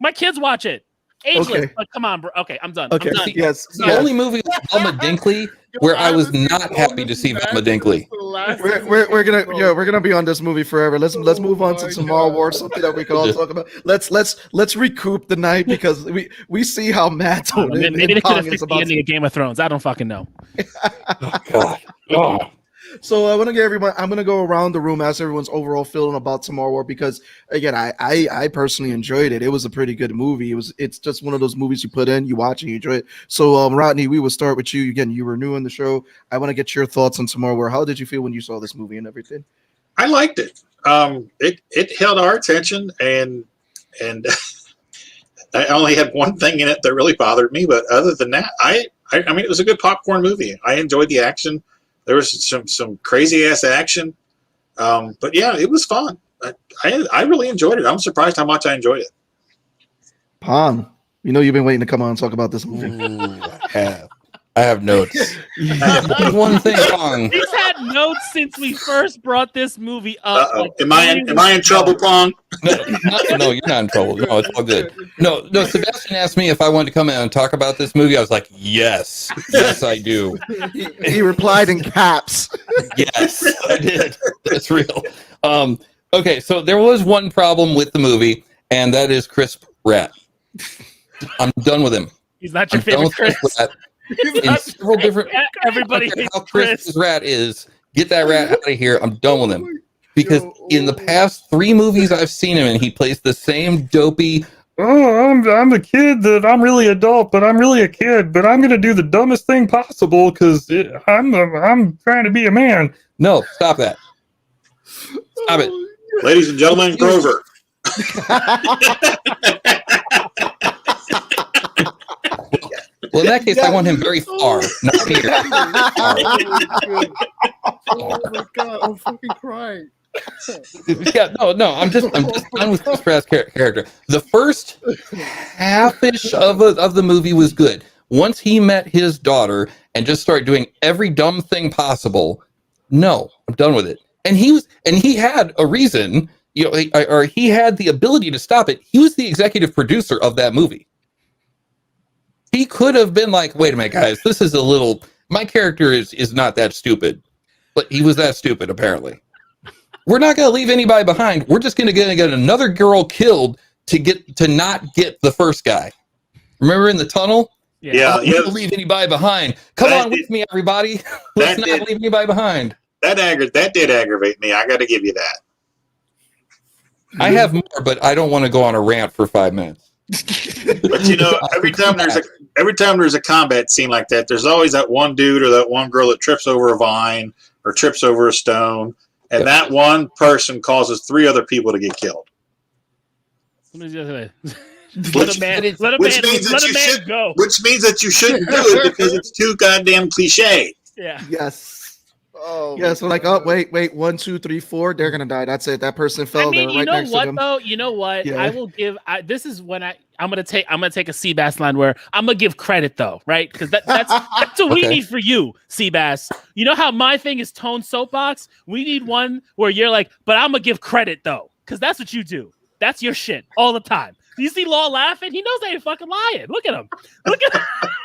My kids watch it. Ageless. Okay. But come on, bro. Okay, I'm done. Okay. I'm done. Yes. The only movie with Velma Dinkley where I was not happy to see Velma Dinkley. We're gonna be on this movie forever. Let's move on to Tomorrow War, something that we can all talk about. Let's recoup the night because we see how mad Tony maybe they could have fixed the ending of Game of Thrones. I don't fucking know. Oh God. Oh. So I want to get everyone. I'm going to go around the room, ask everyone's overall feeling about Tomorrow War because, again, I personally enjoyed it. It was a pretty good movie. It's just one of those movies you put in, you watch, and you enjoy it. So, Rodney, we will start with you again. You were new in the show. I want to get your thoughts on Tomorrow War. How did you feel when you saw this movie and everything? I liked it. It held our attention, and I only had one thing in it that really bothered me, but other than that, I mean, it was a good popcorn movie. I enjoyed the action. There was some crazy ass action, but yeah, it was fun. I really enjoyed it. I'm surprised how much I enjoyed it. Pong, you know you've been waiting to come on and talk about this movie. Ooh, I have notes. One thing, Pong. He's had notes since we first brought this movie up. Like, am I in trouble, Pong? No, you're not in trouble. No, it's all good. No. Sebastian asked me if I wanted to come in and talk about this movie. I was like, yes, I do. He replied in caps. Yes, I did. That's real. Okay, so there was one problem with the movie, and that is Crisp Rat. I'm done with him. He's not your favorite Chris. In several different everybody hates how Chris this rat is. Get that rat out of here. I'm done with him. Because in the past 3 movies I've seen him in, he plays the same dopey, I'm a kid that I'm really adult, but I'm really a kid, but I'm gonna do the dumbest thing possible because I'm trying to be a man. No, stop that. Stop it. Ladies and gentlemen, Grover. Well, in that case, I want him very far, not here. Oh my God, I'm fucking crying. Yeah, no, I'm just done with Chris Pratt's character. The first half-ish of the movie was good. Once he met his daughter and just started doing every dumb thing possible, no, I'm done with it. And he had a reason, or he had the ability to stop it. He was the executive producer of that movie. He could have been like, wait a minute, guys, this is my character is not that stupid. But he was that stupid, apparently. We're not going to leave anybody behind. We're just going to get another girl killed to not get the first guy. Remember in the tunnel? Yeah. Don't leave anybody behind. Come on with me, everybody. Let's not leave anybody behind. That did aggravate me. I got to give you that. I have more, but I don't want to go on a rant for 5 minutes. But every time there's a combat scene like that, there's always that one dude or that one girl that trips over a vine or trips over a stone, and that one person causes 3 other people to get killed. Let a man go. Which means that you shouldn't do it because it's too goddamn cliche. Yeah. Yes. Oh, yeah, so like, oh wait, 1, 2, 3, 4, they're gonna die. That's it. That person fell. I mean, They're right next to them. though? You know what? Yeah. I will give. This is when I'm gonna take a Seabass line where I'm gonna give credit though, right? Because that's what we need for you, Seabass. You know how my thing is tone soapbox? We need one where you're like, but I'm gonna give credit though, because that's what you do. That's your shit all the time. You see Law laughing? He knows I ain't fucking lying. Look at him. Look at him.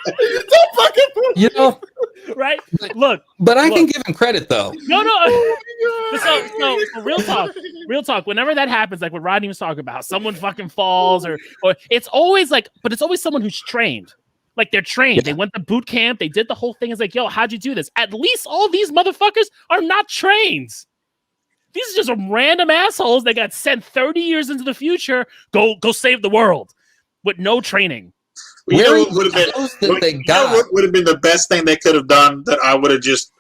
Don't fucking You know, right? Look. but I can give him credit though. No. So real talk. Whenever that happens, like what Rodney was talking about, someone fucking falls or it's always like, but it's always someone who's trained. Like they're trained. Yeah. They went to boot camp. They did the whole thing. It's like, yo, how'd you do this? At least all these motherfuckers are not trained. These are just some random assholes that got sent 30 years into the future. Go save the world with no training. You know what would have been the best thing they could have done that I would have just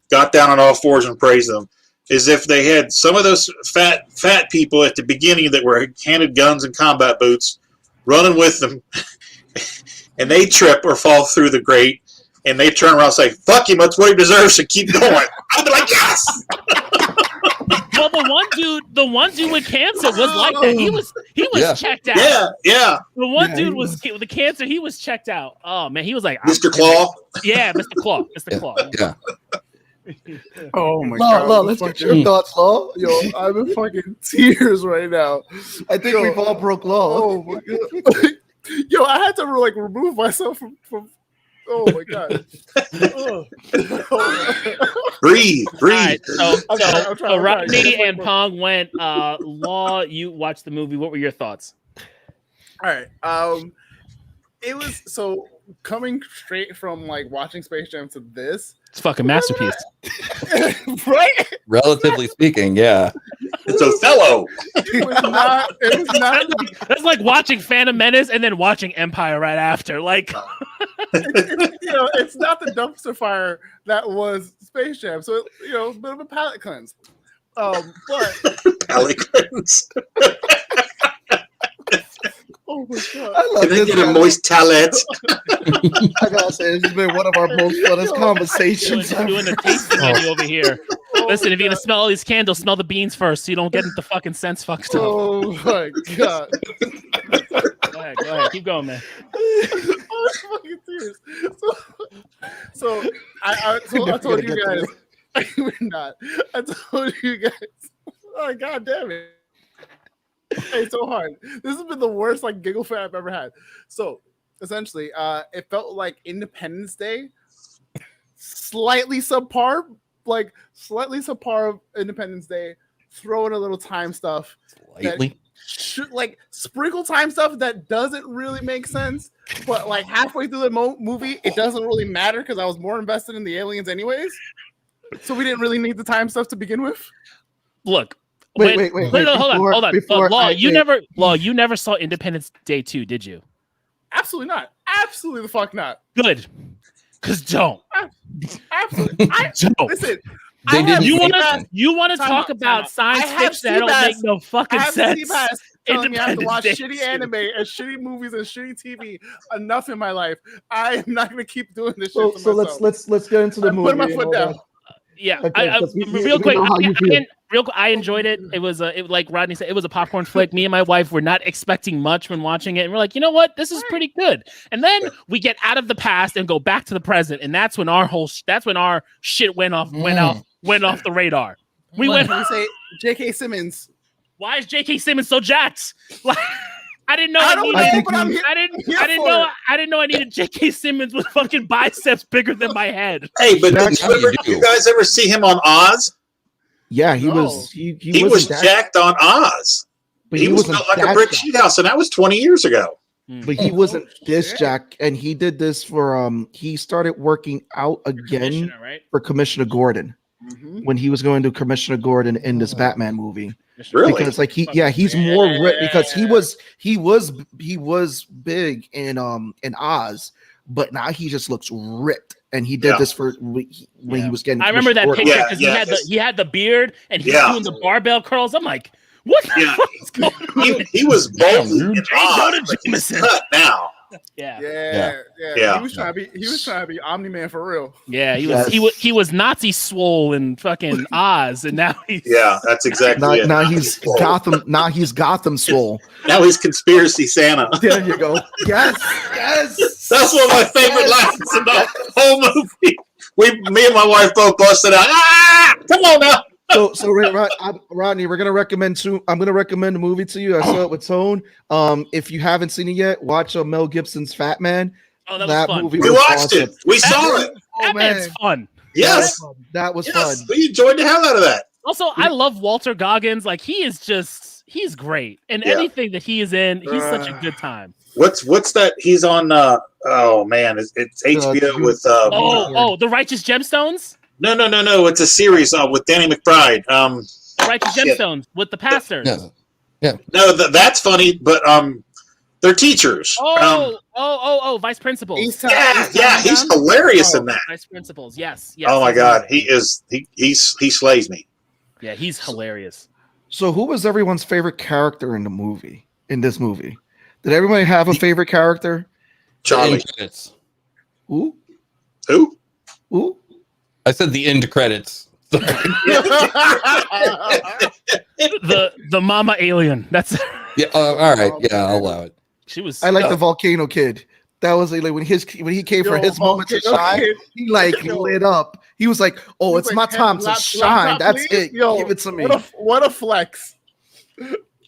got down on all fours and praised them is if they had some of those fat people at the beginning that were handed guns and combat boots running with them and they trip or fall through the grate and they turn around and say, fuck him, that's what he deserves and keep going. I'd be like, yes! Well, the one dude with cancer was like that. He was checked out. Yeah. The one dude was with the cancer. He was checked out. Oh man, he was like Mr. Claw. Yeah, Mr. Claw. Mr. Claw. Yeah. Oh my god. Law, let's get your thoughts, Law. Yo, I'm in fucking tears right now. I think we've all broke Law. Oh my god. Yo, I had to like remove myself from oh my god. Breathe. Right, so Rodney and Pong went. Law, you watched the movie. What were your thoughts? All right. It was so coming straight from like watching Space Jam to this. It's a fucking masterpiece. Right? Relatively speaking, yeah. It's Othello. It was not. That's like watching Phantom Menace and then watching Empire right after. Like, it's not the dumpster fire that was Space Jam. So, a bit of a palate cleanse. But palate cleanse. Oh my god! I love Can I get a moist talent? I gotta say, this has been one of our most funnest conversations. Doing the tasting menu over here. Listen, if you're gonna smell all these candles, smell the beans first, so you don't get the fucking sense fucked up. Oh my god! Go ahead, keep going, man. I'm fucking serious. So I told you guys. We're not. I told you guys. Oh god damn it! It's so hard. This has been the worst like giggle fit I've ever had. So essentially, it felt like Independence Day, slightly subpar of Independence Day. Throw in a little time stuff. Slightly. Like sprinkle time stuff that doesn't really make sense, but like halfway through the movie, it doesn't really matter because I was more invested in the aliens anyways. So we didn't really need the time stuff to begin with. Look. Wait. Hold on. You never saw Independence Day 2, did you? Absolutely not. Absolutely the fuck not. Good. Because don't. Absolutely. Don't. Listen. You want to talk about science fiction that don't make no fucking sense. Telling me I have to watch shitty anime and shitty movies and shitty TV enough in my life. I am not going to keep doing this shit. So let's get into the movie. Put my foot down. Yeah, real quick. I enjoyed it. It was like Rodney said, it was a popcorn flick. Me and my wife were not expecting much when watching it, and we're like, you know what, this is pretty good. And then we get out of the past and go back to the present, and that's when our shit went off the radar. We say J.K. Simmons. Why is J.K. Simmons so jacked? Like, I didn't know. I didn't know I needed J.K. Simmons with fucking biceps bigger than my head. Hey, but you guys ever see him on Oz? Yeah, he was jacked on Oz. But he was built like a brick sheet house, and that was 20 years ago. But he wasn't this jack, and he did this for he started working out again for Commissioner Gordon when he was going to Commissioner Gordon in this Batman movie. Really? Because he's more ripped because he was big in Oz, but now he just looks ripped. And he did this for when he was getting. I remember that picture because he had the beard and he was doing the barbell curls. I'm like, what the fuck is going on? He was bold. Cut now. Yeah. He was trying to be Omni-Man for real. Yeah, he was Nazi swole in fucking Oz, and now he's that's exactly it. Now he's Gotham. Now he's Gotham swole. Now he's conspiracy Santa. There you go. Yes. That's one of my favorite lines in the whole movie. Me and my wife both busted out. Come on now. So Rodney, we're gonna recommend I'm gonna recommend a movie to you. I saw it with Tone. If you haven't seen it yet, watch Mel Gibson's Fat Man. Oh, that was fun. Movie we watched it. We saw it. That man's fun. Yes, that was fun. We enjoyed the hell out of that. Also, I love Walter Goggins. Like he's great, and anything that he is in, he's such a good time. What's that? He's on. Oh man, it's HBO with. The Righteous Gemstones. No. It's a series with Danny McBride. Righteous Gemstones with the pastor. Yeah. No, that's funny, but they're teachers. Vice principals. He's hilarious in that. Vice principals. Yes. Oh my God, he slays me. Yeah, he's hilarious. So, who was everyone's favorite character in the movie? In this movie, did everybody have a favorite character? Charlie. Who? I said the end credits. the mama alien. That's all right. Yeah, I'll allow it. She was. I like the volcano kid. That was like when he came for his moment to shine. He lit up. He was like, "Oh, it's my time to shine. That's it. Give it to me." What a flex!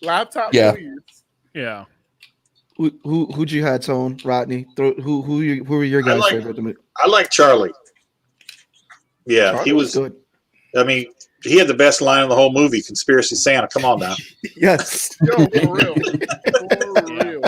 Laptop, please. Yeah. Who'd you had, Tone? Rodney? Who were your guys' favorite? I like Charlie. Yeah, Charlie he was good. I mean, he had the best line in the whole movie, Conspiracy Santa. Come on now. Yes. Yo, for real. For real.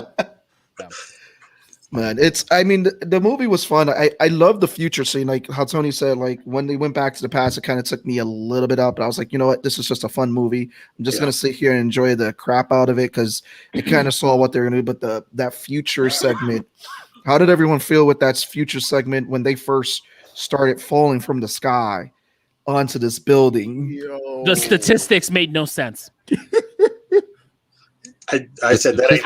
Man, the movie was fun. I love the future scene, like how Tony said, like when they went back to the past, it kind of took me a little bit out, but I was like, you know what, this is just a fun movie. I'm just gonna sit here and enjoy the crap out of it because it kind of saw what they're gonna do. But that future segment, how did everyone feel with that future segment when they first started falling from the sky onto this building? Yo. The statistics made no sense. I said that ain't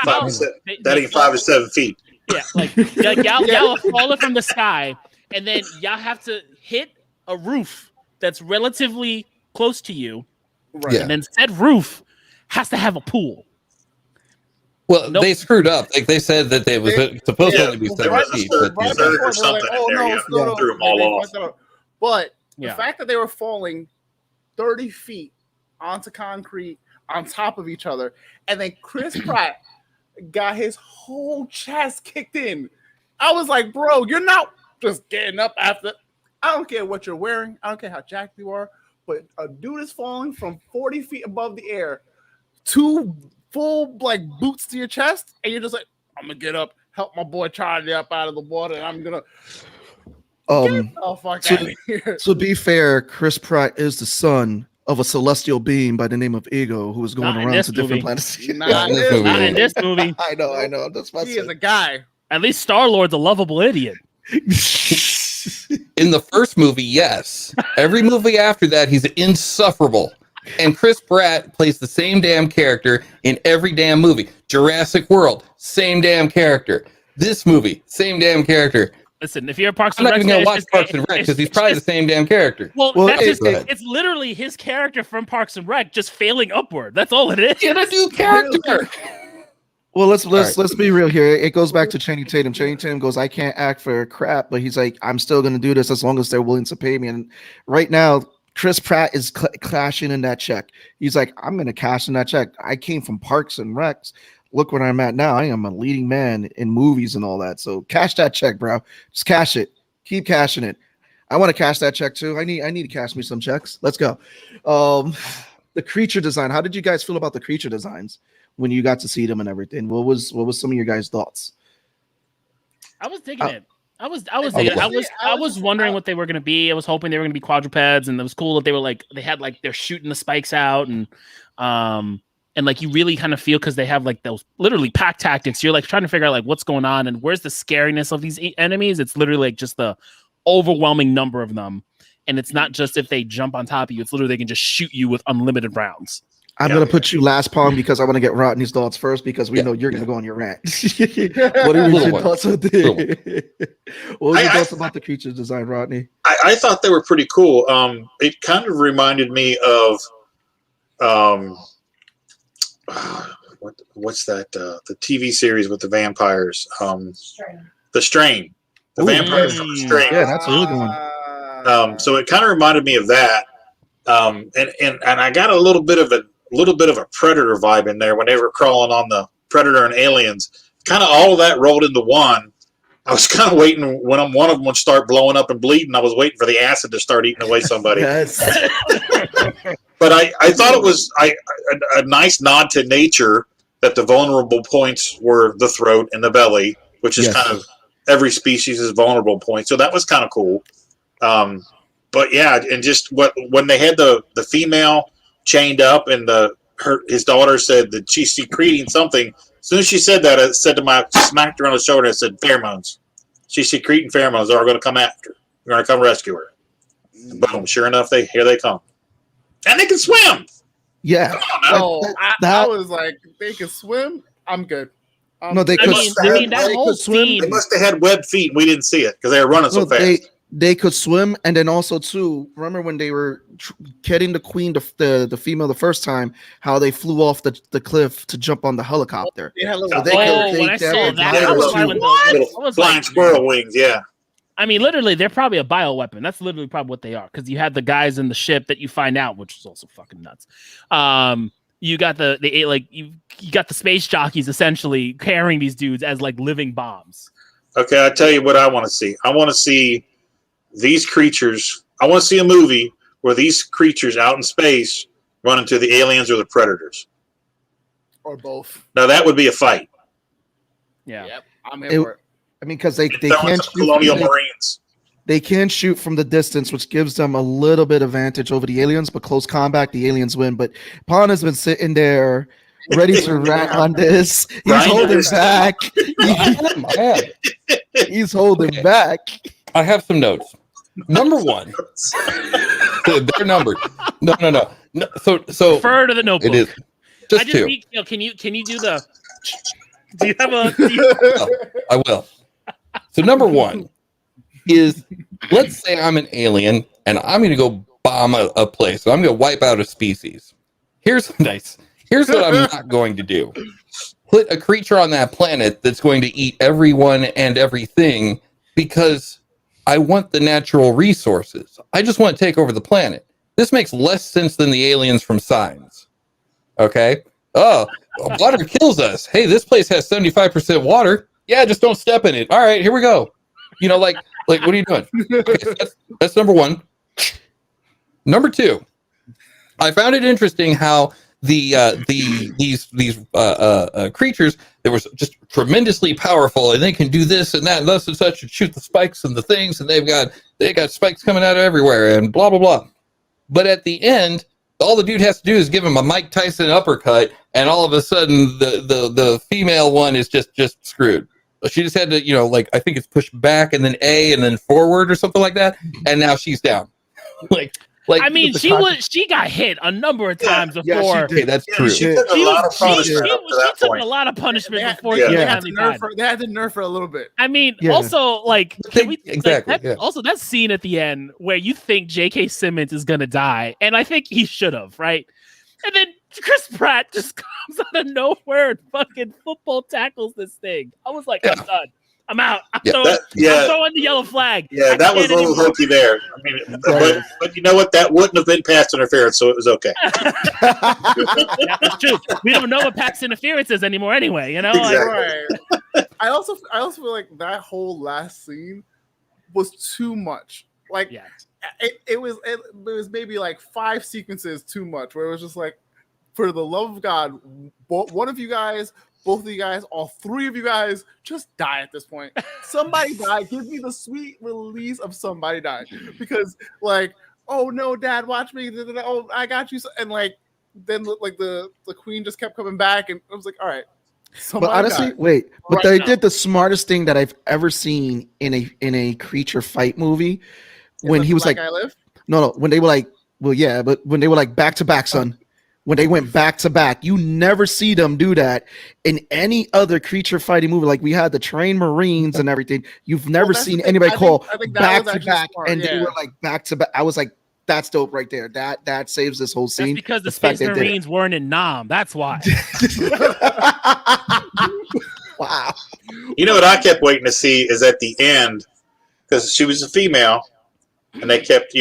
5 or 7 feet. Yeah, like y'all are falling from the sky, and then y'all have to hit a roof that's relatively close to you, right? Yeah. And then said roof has to have a pool. Well, they screwed up. Like they said that they was supposed to only be 7 feet, but or something in there. Threw them all off. But the fact that they were falling 30 feet onto concrete on top of each other, and then Chris Pratt got his whole chest kicked in. I was like, bro, you're not just getting up after. I don't care what you're wearing. I don't care how jacked you are. But a dude is falling from 40 feet above the air, 2 full like boots to your chest, and you're just like, I'm gonna get up, help my boy Charlie up out of the water, and I'm gonna get the fuck out of here. To be fair, Chris Pratt is the son of a celestial being by the name of Ego, who is going around to different planets. Not in this movie. I know. That's he is a guy. At least Star-Lord's a lovable idiot. in the first movie, yes. Every movie after that, he's insufferable. And Chris Pratt plays the same damn character in every damn movie. Jurassic World, same damn character. This movie, same damn character. Listen, if you're a Parks and Rec, I'm not even gonna watch Parks and Rec because he's probably the same damn character. Well it's literally his character from Parks and Rec just failing upward. That's all it is. Get a new character. Well, let's be real here. It goes back to Channing Tatum. Channing Tatum goes, I can't act for crap, but he's like, I'm still gonna do this as long as they're willing to pay me. And right now, Chris Pratt is cashing in that check. He's like, I'm gonna cash in that check. I came from Parks and Recs. Look where I'm at now. I am a leading man in movies and all that. So cash that check, bro. Just cash it. Keep cashing it. I want to cash that check too. I need to cash me some checks. Let's go. The creature design. How did you guys feel about the creature designs when you got to see them and everything? What was some of your guys' thoughts? I was digging it. I was wondering what they were gonna be. I was hoping they were gonna be quadrupeds, and it was cool that they were like they're shooting the spikes out and like you really kind of feel because they have like those literally pack tactics. You're like trying to figure out like what's going on and where's the scariness of these enemies. It's literally like just the overwhelming number of them, and it's not just if they jump on top of you. It's literally they can just shoot you with unlimited rounds. I'm going to put you last, Pong, because I want to get Rodney's thoughts first because we know you're going to go on your rant. What are your thoughts on this? What were your thoughts about the creature design, Rodney? I thought they were pretty cool. It kind of reminded me of what's that? The TV series with the vampires. The Strain. The vampires from The Strain. Yeah, that's a really good one. So it kind of reminded me of that. And I got a little bit of a Predator vibe in there when they were crawling on the Predator and aliens. Kind of all of that rolled into one. I was kind of waiting when one of them would start blowing up and bleeding. I was waiting for the acid to start eating away somebody. Yes. But I thought it was a nice nod to nature that the vulnerable points were the throat and the belly, which is kind of every species' vulnerable point. So that was kind of cool. But yeah, and just when they had the female chained up and his daughter said that she's secreting something. As soon as she said that, I smacked her on the shoulder and said, pheromones. She's secreting pheromones. They're going to come after her. They're going to come rescue her. And boom, sure enough, here they come. And they can swim. Yeah. I was like, they can swim? I'm good. No, they could swim. They must have had webbed feet and we didn't see it because they were running so fast. They could swim, and then also too. Remember when they were getting the queen, the female, the first time, how they flew off the cliff to jump on the helicopter. Yeah, flying squirrel wings. Yeah. I mean, literally, they're probably a bioweapon. That's literally probably what they are. Because you had the guys in the ship that you find out, which is also fucking nuts. You got you got the space jockeys essentially carrying these dudes as like living bombs. Okay, I'll tell you what I want to see. I want to see these creatures. I want to see a movie where these creatures out in space run into the aliens or the predators, or both. Now that would be a fight. Yeah, yep. I'm in for it. I mean, because they can't shoot colonial marines. They can shoot from the distance, which gives them a little bit advantage over the aliens. But close combat, the aliens win. But Pon has been sitting there, ready to rant on this. He's holding back. He's holding back. I have some notes. Number one, they're numbered. No. So refer to the notebook. It is just two. Can you do the? Do you have a? I will. So number one is, let's say I'm an alien and I'm going to go bomb a place. So I'm going to wipe out a species. Here's what I'm not going to do. Put a creature on that planet that's going to eat everyone and everything because I want the natural resources. I just want to take over the planet. This makes less sense than the aliens from Signs. Okay? Oh, water kills us. Hey, this place has 75% water. Yeah, just don't step in it. All right, here we go. Like what are you doing? Okay, so that's number one. Number two, I found it interesting how these creatures that were just tremendously powerful, and they can do this and that and thus and such, and shoot the spikes and the things, and they got spikes coming out of everywhere and blah blah blah. But at the end, all the dude has to do is give him a Mike Tyson uppercut, and all of a sudden the female one is just screwed. She just had to, I think it's pushed back and then A and then forward or something like that, and now she's down. I mean, she got hit a number of times before. Yeah, she did. That's true. She took a lot of punishment. She took a lot of punishment before she finally died. They had to nerf her a little bit. I mean, also also that scene at the end where you think J.K. Simmons is gonna die, and I think he should have, right? And then Chris Pratt just comes out of nowhere and fucking football tackles this thing. I was like, I'm done. I'm out. I'm throwing the yellow flag. Yeah, that was a little hokey there. I mean, but you know what? That wouldn't have been pass interference, so it was okay. That's true. We don't know what pass interference is anymore, anyway. Exactly. I also feel like that whole last scene was too much. Like, it was maybe like 5 sequences too much, where it was just like, for the love of God, one of you guys, both of you guys, all 3 of you guys, just die at this point. Somebody die. Give me the sweet release of somebody die. Because, like, oh no, Dad, watch me. Oh, I got you. And like, then like the queen just kept coming back, and I was like, all right. But honestly, they did the smartest thing that I've ever seen in a creature fight movie. When he was like, I live? No, when they were like, well, yeah, but when they were like back to back, son. when they went back to back. You never see them do that in any other creature fighting movie. Like we had the trained Marines and everything. You've never seen anybody call back to back, and they were like back to back. I was like, that's dope right there. That saves this whole scene. That's because the Space Marines weren't in Nam. That's why. Wow. You know what I kept waiting to see is at the end, because she was a female, and they kept,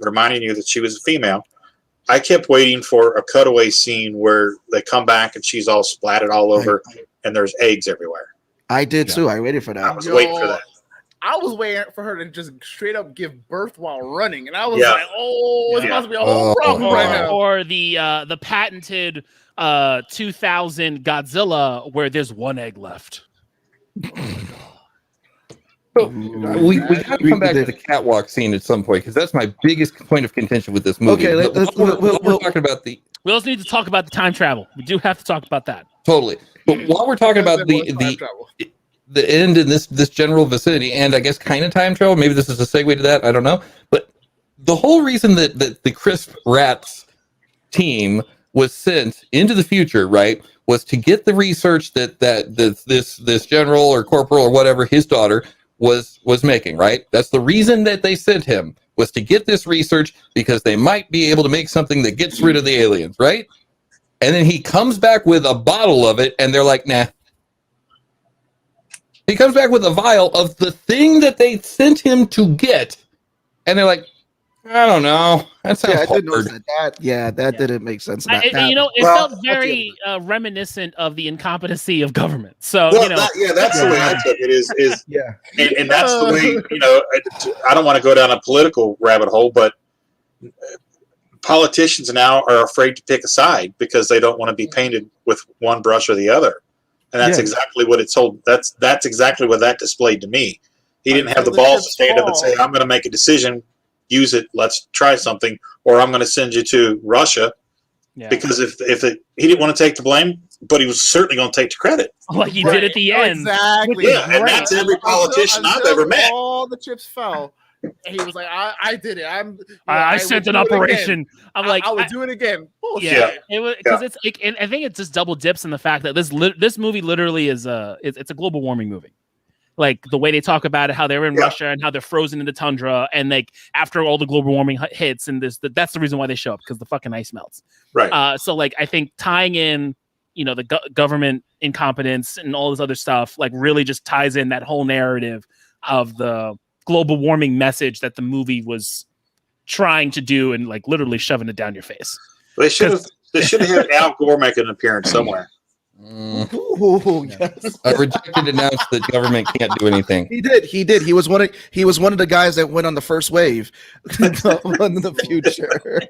reminding you that she was a female. I kept waiting for a cutaway scene where they come back and she's all splatted all over, and there's eggs everywhere. I did too. I waited for that. I was waiting for that. I was waiting for her to just straight up give birth while running, and I was like, "Oh, it's supposed to be a whole problem right now." Or the patented 2000 Godzilla where there's one egg left. So we got to come back to the catwalk scene at some point because that's my biggest point of contention with this movie. Okay, we're talking about the. We also need to talk about the time travel. We do have to talk about that. Totally, but while we're talking about the end in this general vicinity, and I guess kind of time travel, maybe this is a segue to that. I don't know, but the whole reason that the Crisp Rats team was sent into the future, right, was to get the research that this general or corporal or whatever his daughter was making, right? That's the reason that they sent him, was to get this research because they might be able to make something that gets rid of the aliens, right? And then he comes back with a bottle of it, and they're like, nah. He comes back with a vial of the thing that they sent him to get, and they're like, I don't know. That sounds hard. That didn't make sense. It felt very reminiscent of the incompetency of government. So, that's the way I took it. And that's the way, I don't want to go down a political rabbit hole, but politicians now are afraid to pick a side because they don't want to be painted with one brush or the other. And that's exactly what it told. That's exactly what that displayed to me. He didn't have the balls to stand up and say, I'm going to make a decision. Use it. Let's try something, or I'm going to send you to Russia, because he didn't want to take the blame, but he was certainly going to take the credit, like he did at the end. Exactly. Yeah, and that's every politician I've ever met. All the chips fell, and he was like, "I did it. I sent an operation. I'm like, I would do it again." Bullshit. Yeah, it was because it's. And I think it just double dips in the fact that this movie literally is it's a global warming movie. Like the way they talk about it, how they're in Russia and how they're frozen in the tundra, and like after all the global warming hits, and that's the reason why they show up, because the fucking ice melts. Right. So like I think tying in, the government incompetence and all this other stuff, like really just ties in that whole narrative of the global warming message that the movie was trying to do, and like literally shoving it down your face. They should have had Al Gore make an appearance somewhere. Ooh, yes. A rejected announced that government can't do anything. He did. He was one of the guys that went on the first wave in the future.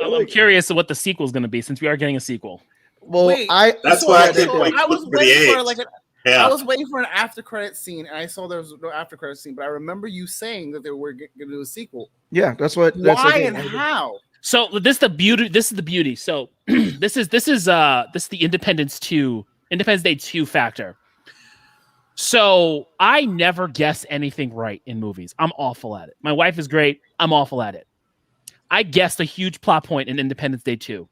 I'm curious of what the sequel is going to be, since we are getting a sequel. Well, that's why I didn't wait. I was waiting for I was waiting for an after credit scene, and I saw there was no after credit scene. But I remember you saying that they were going to do a sequel. Yeah, that's what. Why and how? So this is the beauty. So this is the Independence Day 2 factor. So I never guess anything right in movies. I'm awful at it. My wife is great. I'm awful at it. I guessed a huge plot point in Independence Day 2.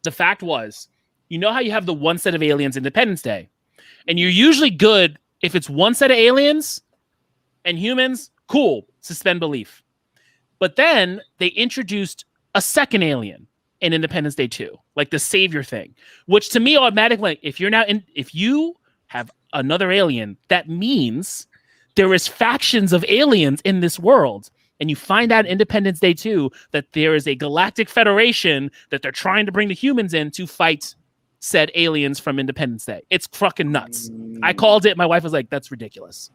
The fact was, how you have the one set of aliens Independence Day, and you're usually good if it's one set of aliens and humans. Cool, suspend belief. But then they introduced a second alien in Independence Day 2, like the savior thing, which to me automatically, if you have another alien, that means there is factions of aliens in this world. And you find out Independence Day 2 that there is a galactic federation that they're trying to bring the humans in to fight said aliens from Independence Day. It's fucking nuts. I called it. My wife was like, that's ridiculous.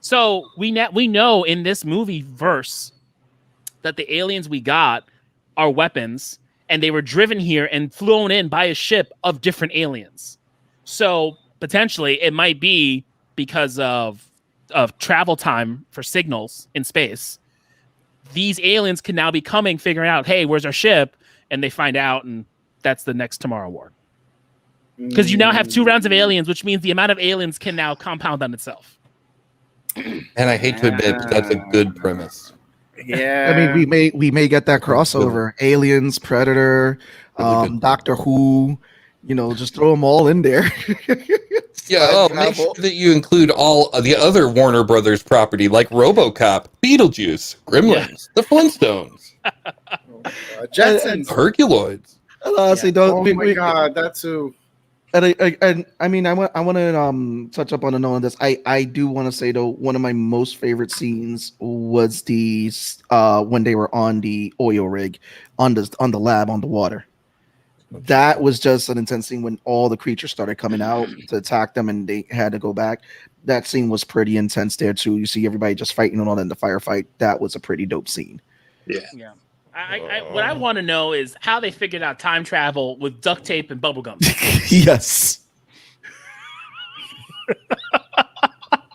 So we know in this movie verse that the aliens we got are weapons, and they were driven here and flown in by a ship of different aliens. So potentially it might be because of travel time for signals in space. These aliens can now be figuring out, hey, where's our ship? And they find out, and that's the next Tomorrow War. Because you now have 2 rounds of aliens, which means the amount of aliens can now compound on itself. And I hate to admit, but that's a good premise. Yeah. I mean, we may get that crossover. Aliens, Predator, Doctor Who. Just throw them all in there. Yeah. Make sure that you include all of the other Warner Brothers property, like RoboCop, Beetlejuice, Gremlins, the Flintstones, Jetsons, Herculoids. Honestly, oh my god, that too. And I mean, I want to touch up on a note on this. I do want to say though, one of my most favorite scenes was the when they were on the oil rig, on the lab on the water. That was just an intense scene when all the creatures started coming out to attack them, and they had to go back. That scene was pretty intense there too. You see everybody just fighting and all in the firefight. That was a pretty dope scene. Yeah. What I want to know is how they figured out time travel with duct tape and bubblegum. Yes.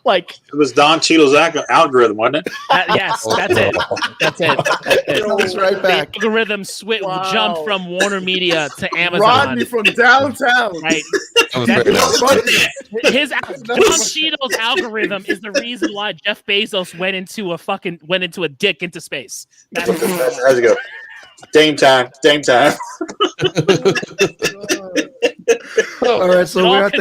Like it was Don Cheadle's algorithm, wasn't it? Yes, that's it. That's it. It was right back. The algorithm jumped from Warner Media to Amazon. Rodney from downtown. Right. Don Cheadle's algorithm is the reason why Jeff Bezos went into a dick into space. How's it go? Dame time. All right, so we're at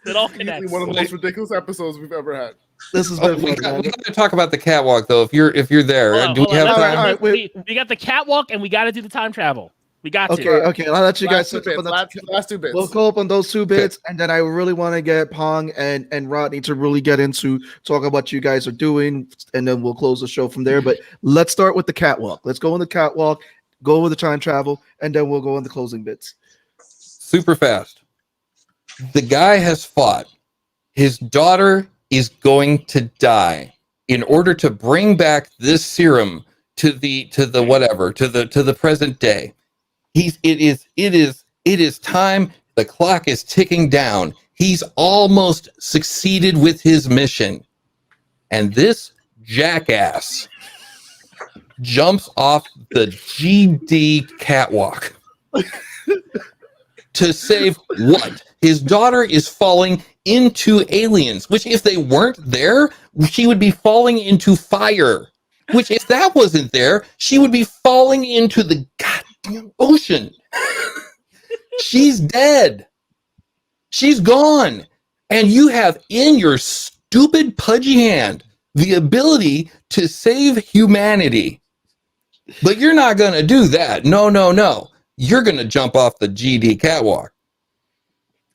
It all connects. One of the most ridiculous episodes we've ever had. This has been we got to talk about the catwalk though. If you're there, do we have time? We got the catwalk, and we got to do the time travel. We got to. Okay. I'll let you guys last two bits. We'll go up on those two bits, and then I really want to get Pong and Rodney to really get into talk about what you guys are doing, and then we'll close the show from there. But let's start with the catwalk. Let's go on the catwalk, go with the time travel, and then we'll go on the closing bits. Super fast. The guy has fought. His daughter is going to die. In order to bring back this serum to the present day, it is time. The clock is ticking down. He's almost succeeded with his mission, and this jackass jumps off the GD catwalk to save what? His daughter is falling into aliens, which if they weren't there, she would be falling into fire, which if that wasn't there, she would be falling into the goddamn ocean. She's dead. She's gone. And you have in your stupid pudgy hand the ability to save humanity. But you're not going to do that. No. You're going to jump off the GD catwalk.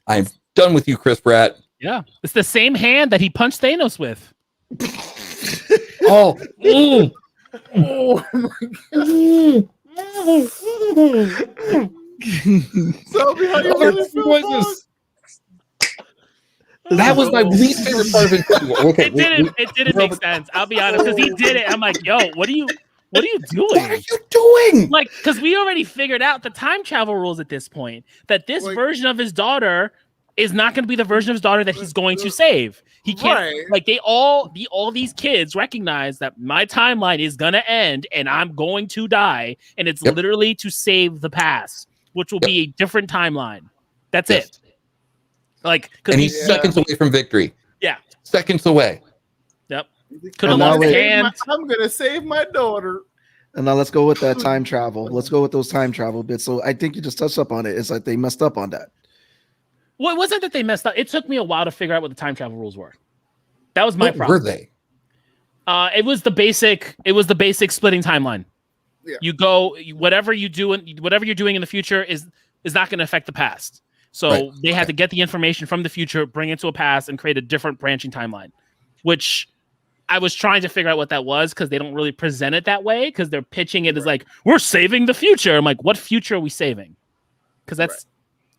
I'm done with you, Chris Pratt. Yeah. It's the same hand that he punched Thanos with. Oh. Tell me how you really feel. That was my least favorite part of it. Okay, it didn't make sense. I'll be honest, because he did it. I'm like, yo, what are you doing? What are you doing? Like, because we already figured out the time travel rules at this point. That this version of his daughter is not going to be the version of his daughter that he's going to save. He can't. Like, all these kids recognize that my timeline is going to end, and I'm going to die, and it's literally to save the past, which will be a different timeline. That's it. Like, and he's seconds away from victory. Yeah, seconds away. Yep. Could have lost his hand. I'm gonna save my daughter. And now let's go with that time travel. Let's go with those time travel bits. So I think you just touched up on it. It's like they messed up on that. Well, it wasn't that they messed up. It took me a while to figure out what the time travel rules were. That was my problem. Were they? It was the basic. It was the basic splitting timeline. Yeah. You go whatever you're doing in the future is not going to affect the past. So they had to get the information from the future, bring it to a past, and create a different branching timeline, which I was trying to figure out what that was because they don't really present it that way because they're pitching it as like, we're saving the future. I'm like, what future are we saving? Because that's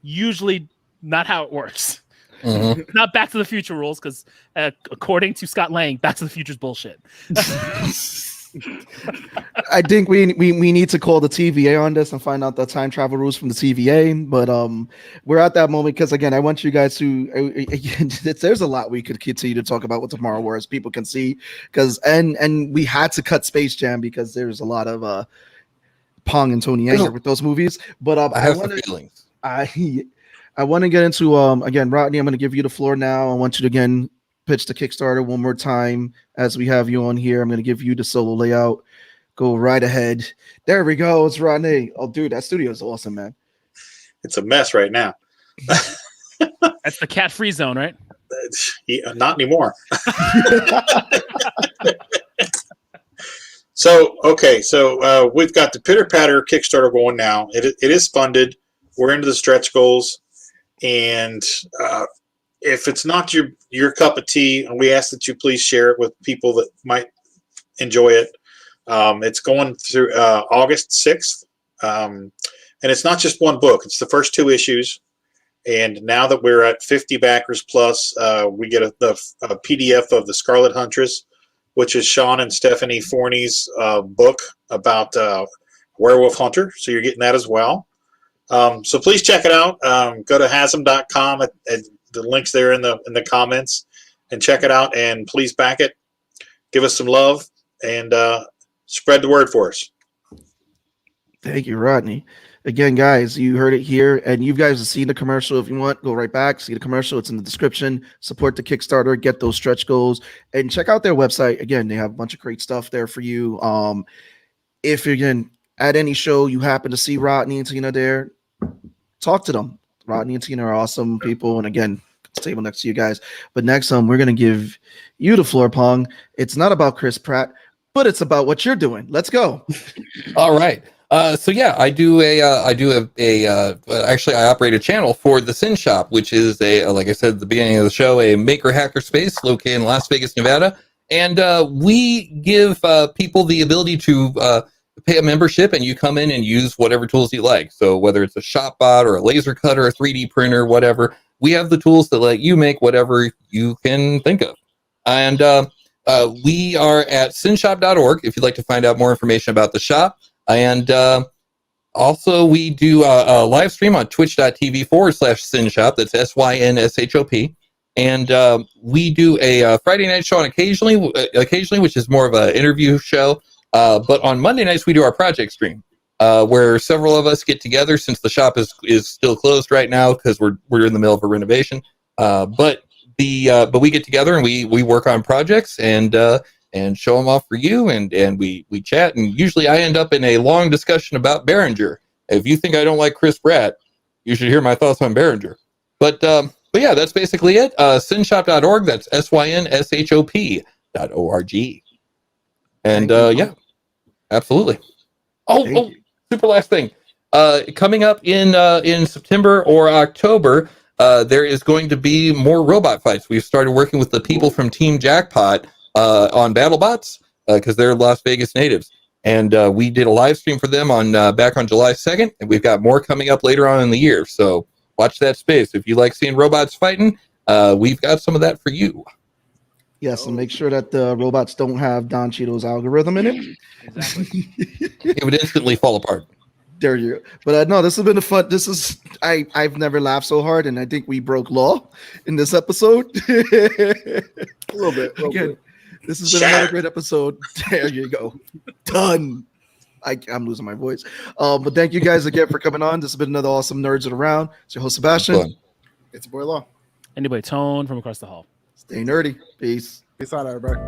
usually not how it works. Mm-hmm. Not Back to the Future rules because according to Scott Lang, Back to the Future's bullshit. I think we need to call the TVA on this and find out the time travel rules from the TVA. But we're at that moment because again, I want you guys to. There's a lot we could continue to talk about with Tomorrow War, as people can see. Because and we had to cut Space Jam because there's a lot of Pong and Tony Anger with those movies. But I have some feelings. I want to get into again, Rodney. I'm going to give you the floor now. I want you to again pitch the Kickstarter one more time as we have you on here. I'm going to give you the solo layout. go right ahead. There we go. It's Rodney. Oh, dude, that studio is awesome, man. It's a mess right now. That's the cat-free zone, right? Not anymore. So we've got the Pitter Patter Kickstarter going now. It is funded. We're into the stretch goals, and if it's not your cup of tea, we ask that you please share it with people that might enjoy it. It's going through August 6th, and it's not just one book. It's the first 2 issues. And now that we're at 50 backers plus, we get a PDF of The Scarlet Huntress, which is Sean and Stephanie Forney's book about Werewolf Hunter. So you're getting that as well. So please check it out. Go to Hazzum.com. The link's there in the comments, and check it out. And please back it. Give us some love and spread the word for us. Thank you, Rodney. Again, guys, you heard it here, and you guys have seen the commercial. If you want, go right back, see the commercial. It's in the description. Support the Kickstarter, get those stretch goals, and check out their website. Again, they have a bunch of great stuff there for you. If again at any show you happen to see Rodney and Tina there, talk to them. Rodney and Tina are awesome people, and again, table next to you guys. But next, we're gonna give you the floor, Pong. It's not about Chris Pratt, but it's about what you're doing. Let's go. All right. So yeah, actually I operate a channel for the Sin Shop, which is like I said at the beginning of the show, a maker hacker space located in Las Vegas, Nevada. And we give people the ability to pay a membership, and you come in and use whatever tools you like. So whether it's a shop bot or a laser cutter, a 3D printer, whatever, we have the tools that let you make whatever you can think of. And we are at sinshop.org if you'd like to find out more information about the shop. And also, we do a live stream on twitch.tv/SynShop. That's SYNSHOP. And we do a Friday night show occasionally, which is more of an interview show. But on Monday nights, we do our project stream, where several of us get together since the shop is still closed right now because we're in the middle of a renovation. But we get together and we work on projects and show them off for you, and we chat, and usually I end up in a long discussion about Behringer. If you think I don't like Chris Pratt, you should hear my thoughts on Behringer. But yeah, that's basically it. Synshop.org, that's SYNSHOP.org. And yeah, absolutely. Oh, super last thing. Coming up in September or October, there is going to be more robot fights. We've started working with the people from Team Jackpot on BattleBots because they're Las Vegas natives, and we did a live stream for them back on July 2nd, and we've got more coming up later on in the year. So watch that space if you like seeing robots fighting. We've got some of that for you. Yes, and make sure that the robots don't have Don Cheeto's algorithm in it. Exactly. It would instantly fall apart. There you go. But no, this has been a fun. I've never laughed so hard, and I think we broke law in this episode. A little bit. Again, this has been another great episode. There you go. Done. I'm losing my voice. But thank you guys again for coming on. This has been another awesome Nerds of the Round. It's your host, Sebastian. It's your boy Law. Anyway, Tone from across the hall. Stay nerdy. Peace. Peace out, everybody.